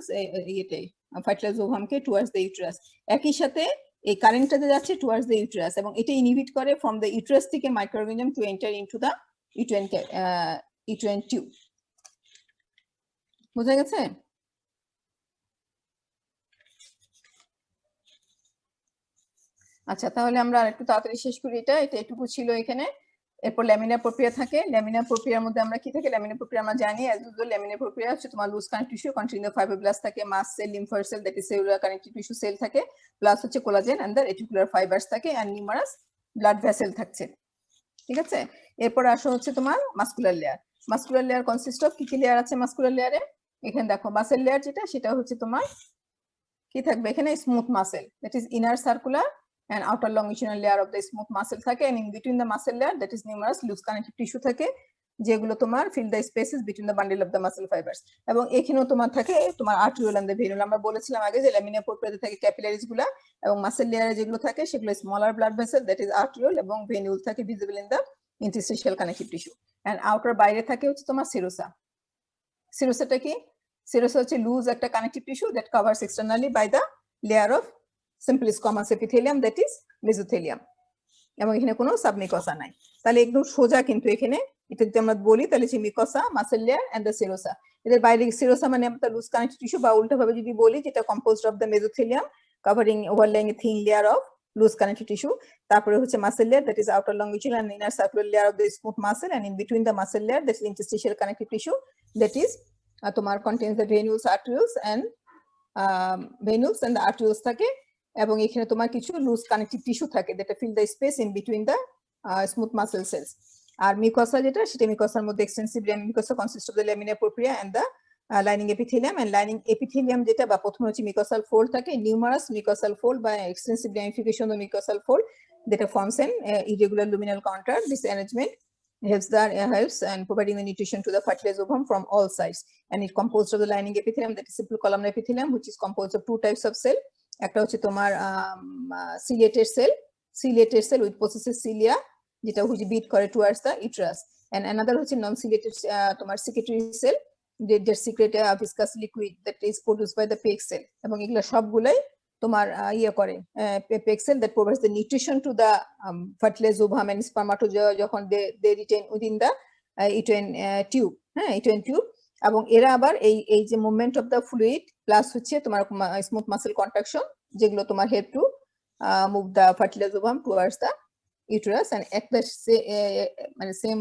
ইয়েতে ফার্টিলাইজ ওভামকে টুয়ার্ডস দ্য ইউটেরাস। একই সাথে এই কারেন্টটাতে যাচ্ছে টুয়ার্ডস দ্য ইউটেরাস, এবং এটা ইনহিবিট করে ফ্রম দ্য ইউটেরাস থেকে microorganism to enter into the uterine tube. বোঝা গেছে? আচ্ছা, তাহলে আমরা আরেকটু তাড়াতাড়ি শেষ করি, এটা এটুকু ছিল এখানে। এরপর ল্যামিনার প্রক্রিয়া থাকে, ল্যামিনার প্রক্রিয়ার মধ্যে আমরা কি থাকে, ল্যামিনার প্রক্রিয়া আমরা জানি অ্যাজ ইউজুয়াল, ল্যামিনার প্রক্রিয়া হচ্ছে তোমার loose connective tissue containing the fibroblast থাকে, mast cell, lymphoid cell, that is cellular connective tissue cell থাকে, প্লাস হচ্ছে collagen and the reticular fibres থাকে, এন্ড নিউমারাস ব্লাড ভেসেল থাকছে। ঠিক আছে, এরপর আসো হচ্ছে তোমার muscular layer. Muscular layer consist of কি কি লেয়ার আছে মাসকুলার লেয়ারে, এখানে দেখো মাসেল লেয়ার যেটা, সেটা হচ্ছে তোমার কি থাকবে এখানে, smooth muscle, that is inner circular and outer longitudinal layer of the smooth muscle থাকে, and in between the muscle layer that is numerous loose connective tissue থাকে, যেগুলো তোমার fill the spaces between the bundle of the muscle fibers। এবং এখানেও তোমার থাকে তোমার arteriole and the venule। আমরা বলেছিলাম আগে যে ল্যামিনার প্রক্রিয়াতে থাকে ক্যাপিলারিজ গুলা, এবং মাসেল লেয়ারে যেগুলো থাকে সেগুলো smaller blood vessel, that is arteriole, এবং venule থাকে visible in the interstitial connective tissue। and outer বাইরে থাকে হচ্ছে তোমার সেরোসা। সেরোসাটা কি, সেরোসা হচ্ছে লুজ একটা connective tissue that covers externally by the layer of simply squamous epithelium, that is mesothelium, এবং এখানে কোনো সাবমিকসা নাই। তাহলে একদম সোজা কিন্তু এখানে এটা যদি আমরা বলি তাহলে হচ্ছে mucosa, muscle layer and the serosa. এদের বাইরে সেরোসা মানে আমরা লুজ কানেক্টিভ টিস্যু, বা উল্টো ভাবে যদি বলি যেটা composed of the mesothelium covering overlying a thin layer of loose connective tissue. তারপরে হচ্ছে muscle layer, that is outer longitudinal and inner circular layer of the smooth muscle, and in between the muscle layer that is interstitial connective tissue, that is তোমার contains the venules, arterioles and venules and the arterioles থাকে। এবং এখানে তোমার কিছু লুজ কানেক্টিভ টিস্যু থাকে যেটা fill the space in between the smooth muscle cells. আর মিকসা যেটা, সেটা মিকসার মধ্যে extensive mucosa consist of the laminar propria and the lining epithelium. And lining epithelium যেটা বা প্রথমে হচ্ছে মিকসাল ফোল্ড থাকে, নিউমারাস মিকসাল ফোল্ড বা extensive ramification of mucosal fold যেটা forms an irregular luminal contour. This arrangement helps and providing the nutrition to the fertilized ovum from all sides, and it composed of the lining epithelium, that is simple columnar epithelium, which is composed of two types of cell. একটা হচ্ছে তোমার ciliated cell with processes cilia, যেটা হুইচ বিট করে towards the uterus, and another হচ্ছে নন সিলিয়েটেড তোমার সিক্রেটরি সেল, যে secrete viscous liquid that is produced by the peg cell. এবং এগুলো সবগুলাই তোমার ইয়ে করে peg cell that provides the nutrition to the fertilised ovum and spermatozoa যখন they retain within the uterine tube, হ্যাঁ, ইউটেরাইন টিউব। এবং এরা আবার এই যে movement of the fluid plus হচ্ছে তোমার স্মুথ মাসেল কন্ট্রাকশন, যেগুলো তোমার help to move the fertilised ovum towards the uterus, and at the মানে সেম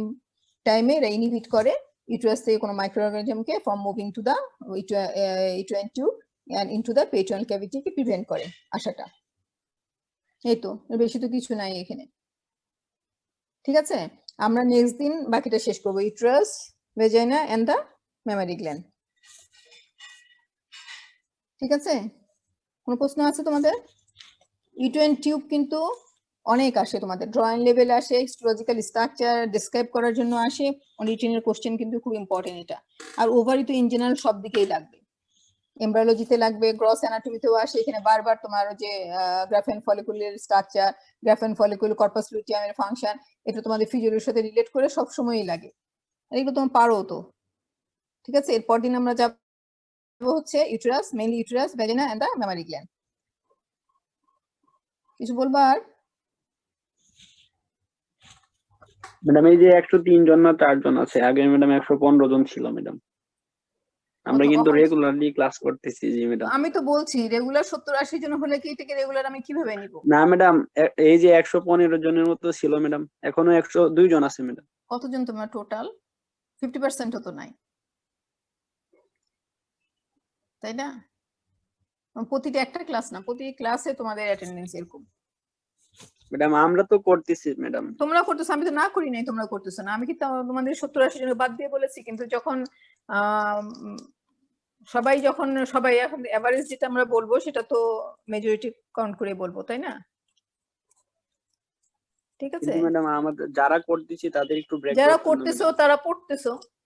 টাইমে এরা ইনহিবিট করে ইউটেরাস থেকে কোনো মাইক্রোঅর্গানিজমকে from moving to the uterine tube and into the peritoneal ক্যাভিটিকে প্রিভেন্ট করে আসাটা। এই তো, বেশি তো কিছু নাই এখানে। ঠিক আছে, আমরা নেক্সট দিন বাকিটা শেষ করবো, uterus, vagina and the mammary gland. ঠিক আছে, কোনো প্রশ্ন আছে তোমাদের? ইউটেরাইন টিউব কিন্তু অনেক আসে তোমাদের, ড্রয়িং লেভেলে আসে, হিস্টোলজিক্যাল স্ট্রাকচার ডেসক্রাইব করার জন্য আসে, রিটেনের কোশ্চেন কিন্তু খুব ইম্পর্টেন্ট এটা। আর ওভারি তো ইন জেনারেল সব দিকেই লাগবে, এমব্রায়োলজিতে লাগবে, গ্রস অ্যানাটমিতেও আসে, এখানে বারবার তোমার যে গ্রাফেন ফলিকুলের স্ট্রাকচার, গ্রাফেন ফলিকুল, কর্পাস লুটিয়ামের ফাংশন, এটা তোমাদের ফিজিওলজির সাথে রিলেট করে সব সময়ই লাগে। এগুলো তুমি পারো তো, ঠিক আছে। এরপর দিন আমরা যাব হচ্ছে uterus, mainly uterus, vagina and the mammary gland. কিছু বলবা আর? ম্যাডাম এই যে 103 জন না 4 জন আছে, আগে ম্যাডাম 115 জন ছিল ম্যাডাম। আমরা কিন্তু রেগুলারলি ক্লাস করতেছি। জি ম্যাডাম। আমি তো বলছি রেগুলার 70-80 জন হলে কি এটাকে রেগুলার আমি কিভাবে নিব? না ম্যাডাম, এই যে 115 জনের মতো ছিল ম্যাডাম, এখনো 102 জন আছে ম্যাডাম। কতজন তোমার টোটাল? 50% তো নাই, তাই না? প্রতিটা একটা ক্লাস না, প্রতি ক্লাসে তোমাদের অ্যাটেন্ডেন্স এরকম। ম্যাডাম আমরা তো করতেছি ম্যাডাম। তোমরা করতেছো, আমি তো না করি নাই, তোমরা করতেছো না। আমি কি তোমাদের 70-80 জন বাদ দিয়ে বলেছি? কিন্তু যখন সবাই এখন এভারেজ যেটা আমরা বলবো সেটা তো মেজরিটি কাউন্ট করে বলবো, তাই না? ঠিক আছে। কিন্তু ম্যাডাম আমাদের যারা করতেছি তাদের একটু ব্রেক, যারা করতেছো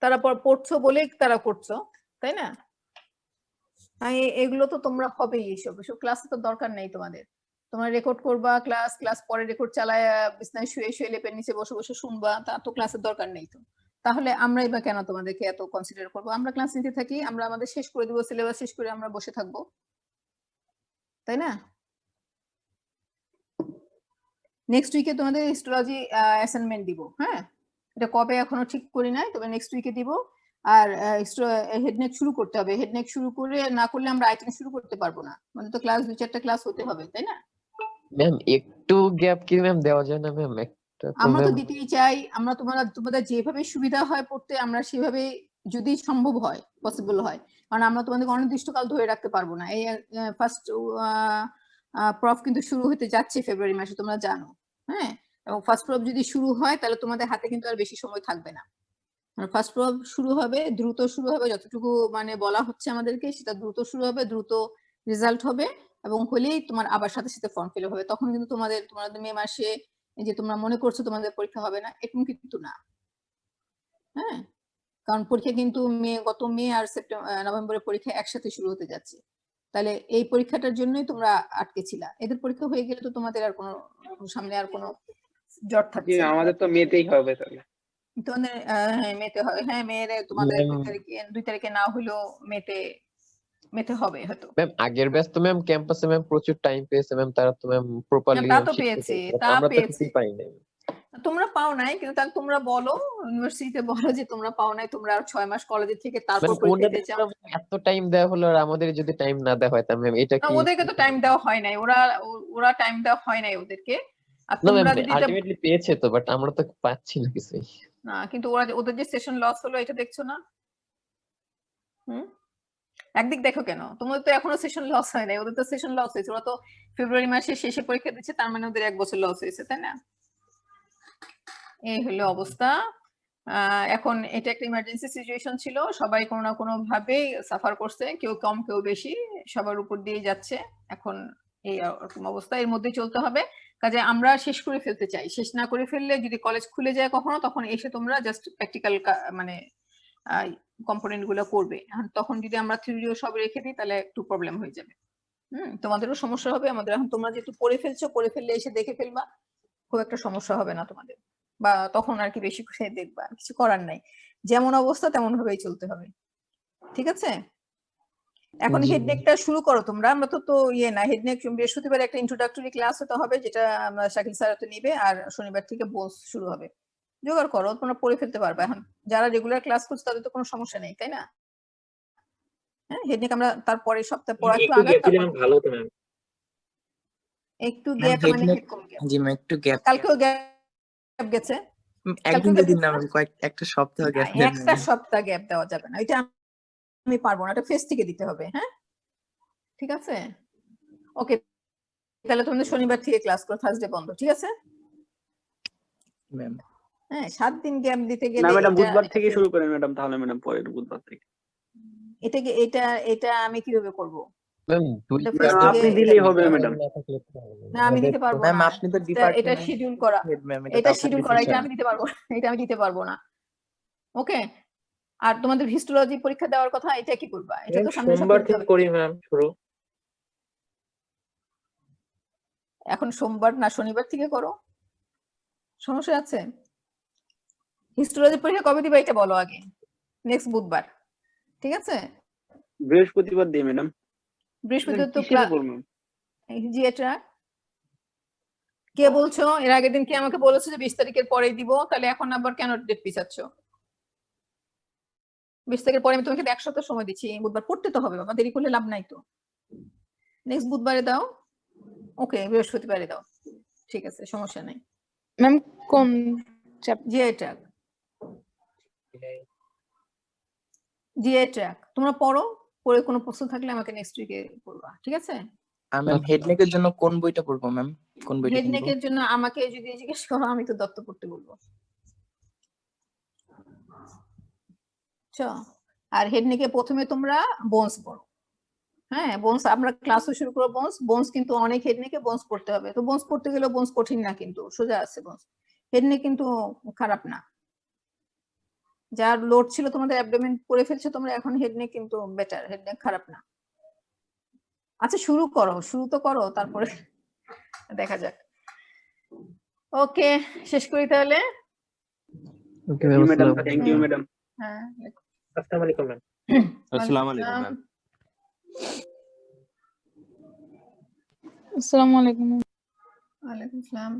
তারা পড়ছো বলেই তারা করছো, তাই না? এগুলো তো তোমরা হবেই, এইসব ক্লাসে তো দরকার নেই তোমাদের। তোমরা রেকর্ড করবা ক্লাস পরে রেকর্ড চালায় বিছনায় শুয়ে লেপের নিচে বসে শুনবা, তা তো ক্লাসের দরকার নেই তো। তাহলে আমরাই বা কেন তোমাদেরকে এত কনসিডার করবো? আমরা ক্লাস নিতে থাকি, আমরা আমাদের শেষ করে দিব, সিলেবাস শেষ করে আমরা বসে থাকবো, তাই না? নেক্সট উইকে তোমাদের হিস্টোলজি অ্যাসাইনমেন্ট দিব, হ্যাঁ? এটা কবে এখনো ঠিক করি নাই, তবে নেক্সট উইকে দিব। আর হেডনেক শুরু করতে হবে। হেডনেক শুরু করে না করলে আমরা আইটেম শুরু করতে পারবো না। মানে তো ক্লাস 2-4টা ক্লাস হতে হবে, তাই না? ম্যাম একটু গ্যাপ কি ম্যাম দেওয়া যায় না ম্যাম? একটা তো আমরা তো ম্যাম দিতেই চাই। আমরা তোমাদের যেভাবে সুবিধা হয় পড়তে, আমরা সেভাবে যদি সম্ভব হয়, পসিবল হয়, কারণ আমরা তোমাদেরকে অনির্দিষ্টকাল ধরে রাখতে পারবো না। এই ফার্স্ট প্রফ কিন্তু শুরু হতে যাচ্ছে ফেব্রুয়ারি মাসে, তোমরা জানো, হ্যাঁ? এবং ফার্স্ট প্রফ যদি শুরু হয় তাহলে তোমাদের হাতে কিন্তু আর বেশি সময় থাকবে না। ফার্স্ট প্রফ শুরু হবে, দ্রুত শুরু হবে, যতটুকু মানে বলা হচ্ছে আমাদেরকে সেটা দ্রুত শুরু হবে, দ্রুত রেজাল্ট হবে, এবং হলেই তোমার আবার সাথে সাথে ফর্ম ফিল হবে। তখন কিন্তু তোমাদের মে মাসে যে তোমরা মনে করছো তোমাদের পরীক্ষা হবে না, এরকম কিন্তু না, হ্যাঁ? কারণ পরীক্ষা কিন্তু গত মে আর নভেম্বরের পরীক্ষা একসাথে শুরু হতে যাচ্ছে। তাহলে এই পরীক্ষাটার জন্যই তোমরা আটকে ছিলা। এদের পরীক্ষা হয়ে গেলে তো তোমাদের আর কোনো সামনে আর কোনো জট থাকছে না। আমাদের তো মেতেই হবে তাহলে। তোমাদের হ্যাঁ মেতে হবে, হ্যাঁ মেয়েরে তোমাদের 2 তারিখে না হলেও মেতে হবে হয়তো। ম্যাম আগের ব্যাচ তো ম্যাম ক্যাম্পাসে ম্যাম প্রচুর টাইম পেয়েছে ম্যাম, তারা তো ম্যাম প্রপারলি তা তো পেয়েছে, আমরা তো কিছুই পাই নাই। তোমরা পাও নাই, কিন্তু তাহলে তোমরা বলো ইউনিভার্সিটিতে বলো যে তোমরা পাও নাই, তোমরা আর 6 মাস কলেজে থেকে তারপর পরীক্ষা দিতে চাও। এত টাইম দেওয়া হলো আর আমাদের যদি টাইম না দেওয়া হয় তাহলে ম্যাম এটা কি? ওদেরকে তো টাইম দেওয়া হয় নাই, ওরা টাইম দেওয়া হয় নাই ওদেরকে। আর না ম্যাম তোমরা যদি আলটিমেটলি পেয়েছে তো, বাট আমরা তো পাচ্ছি না কিছুই। না, কিন্তু ওদের যে সেশন লস হলো এটা দেখছো না? একদিক দেখো কেন, তোমাদের তো এখনো সেশন লস হয় নাই, ওদের তো সেশন লস হয়েছে। ওরা তো ফেব্রুয়ারি মাসে শেষে পরীক্ষা দিচ্ছে, তার মানে ওদের 1 বছর লস হয়েছে, তাই না? এই হলো অবস্থা। এখন এটা একটা ইমার্জেন্সি সিচুয়েশন ছিল, সবাই কোনো না কোনো ভাবে সাফার করছে, কেউ কম কেউ বেশি, সবার উপর দিয়ে যাচ্ছে। এখন এই রকম অবস্থা, এর মধ্যে চলতে হবে। কাজে আমরা শেষ করে ফেলতে চাই। শেষ না করে ফেললে যদি কলেজ খুলে যায় কখনো, তখন এসে তোমরা জাস্ট প্র্যাকটিক্যাল মানে কম্পোনেন্ট গুলো করবে। তখন যদি আমরা থিওরিও সব রেখে দিই তাহলে একটু প্রবলেম হয়ে যাবে। তোমাদেরও সমস্যা হবে, আমাদের। এখন তোমরা যেহেতু পড়ে ফেললে এসে দেখে ফেলবা, খুব একটা সমস্যা হবে না তোমাদের, বা তখন আর কি বেশি করে দেখবা, কিছু করার নাই। যেমন অবস্থা তেমন ভাবেই চলতে হবে, ঠিক আছে? এখন হেডনেকটা শুরু করো তোমরা। আমরা তো না, হেডনেক বৃহস্পতিবার একটা ইন্ট্রোডাক্টরি ক্লাস হতে হবে, যেটা আমরা শাকিল স্যার তো নিবে, আর শনিবার থেকে বোস শুরু হবে। জোগাড় করো, তোমরা পড়ে ফেলতে পারবে। এখন যারা রেগুলার ক্লাস করছে তাদের তো কোনো সমস্যা নেই, তাই না? হ্যাঁ, হেডনেক আমরা তারপরে সপ্তাহে পড়া একটু আগে ভালো হতো ম্যাম। একটু গ্যাপ মানে জি ম্যাম একটু গ্যাপ। কালকেও গ্যাপ গেছে, একদিন দুদিন না ম্যাম, একটা সপ্তাহ গ্যাপ। একটা সপ্তাহ গ্যাপ দেওয়া যাবে না, এটা আমি পারবো না, এটা ফেস থেকে দিতে হবে। হ্যাঁ ঠিক আছে, ওকে। তাহলে তোমাদের শনিবার থেকে ক্লাস করো, থার্সডে বন্ধ, ঠিক আছে ম্যাম? হ্যাঁ, 7 দিন গ্যাপ দিতে গেলে না ম্যাডাম, বুধবার থেকে শুরু করেন ম্যাডাম, তাহলে ম্যাডাম পরের বুধবার থেকে। এটা আমি কিভাবে করব? ম্যাম আপনি দিলেই হবে ম্যাডাম। না, আমি দিতে পারবো না ম্যাম, আপনি তো ডিপার্টমেন্ট, এটা শিডিউল করা, এটা আমি দিতে পারবো না, এটা আমি দিতে পারবো না। ওকে, আর তোমাদের হিস্টোলজি পরীক্ষা দেওয়ার কথা, এটা কি করবা? এটা তো সামনের সোমবার সপ্তাহে থেকে দিতে হবে। করি ম্যাম শুরু। এখন সোমবার না শনিবার থেকে করো, সমস্যা আছে? হিস্টোলজি পরীক্ষা কবে দিবা এটা বলো আগে। নেক্সট বুধবার, ঠিক আছে? বৃহস্পতিবার দিয়ে ম্যাডাম। বৃহস্পতিবার তো কিসের উপর ম্যাম? এটা কে বলছো? এর আগের দিন কি আমাকে বলেছো যে 20 তারিখের পরে দিব, তাহলে এখন আবার কেন ডেট পিছাচ্ছ? 20 তারিখের পরে আমি তোমাকে 1 সপ্তাহ সময় দিচ্ছি, বুধবার পড়তে তো হবে বাবা, দেরি করলে লাভ নাই তো। নেক্সট বুধবারে দাও, ওকে বৃহস্পতিবারে দাও, ঠিক আছে, সমস্যা নাই। ম্যাম কোন জিআই ট্র্যাক, জিআই ট্র্যাক তোমরা পড়ো, পড়ে কোনো প্রশ্ন থাকলে আমাকে নেক্সট উইকে বলবা, ঠিক আছে? ম্যাম হেডনেকের জন্য কোন বইটা পড়বো ম্যাম? কোন বইটা হেড কিনবো? নেকের জন্য আমাকে যদি জিজ্ঞেস করো, আমি তো দত্ত পড়তে বলবো। আর হেড নেকে প্রথমে তোমরা বোনস পড়ো, হ্যাঁ বোনস আমরা ক্লাসও শুরু করবো। বোনস কিন্তু অনেক হেড নেকে বোনস পড়তে হবে, তো বোনস পড়তে গেলে বোনস কঠিন না, কিন্তু সোজা আছে বোনস। হেড নেক কিন্তু খারাপ না, যার লোড ছিল তোমাদের অ্যাবডোমেন করে ফেলছো তোমরা, এখন হেড নেক কিন্তু বেটার, হেড নেক খারাপ না। আচ্ছা শুরু করো, শুরু তো করো, তারপরে দেখা যাক। ওকে শেষ করি তাহলে। ওকে জি ম্যাম, ম্যাডাম, আসসালামু থ্যাংক ইউ ম্যাডাম। হ্যাঁ আসসালামু আলাইকুম ম্যাম। আসসালামু আলাইকুম ম্যাম। আসসালামু আলাইকুম। ওয়ালাইকুম আসসালাম।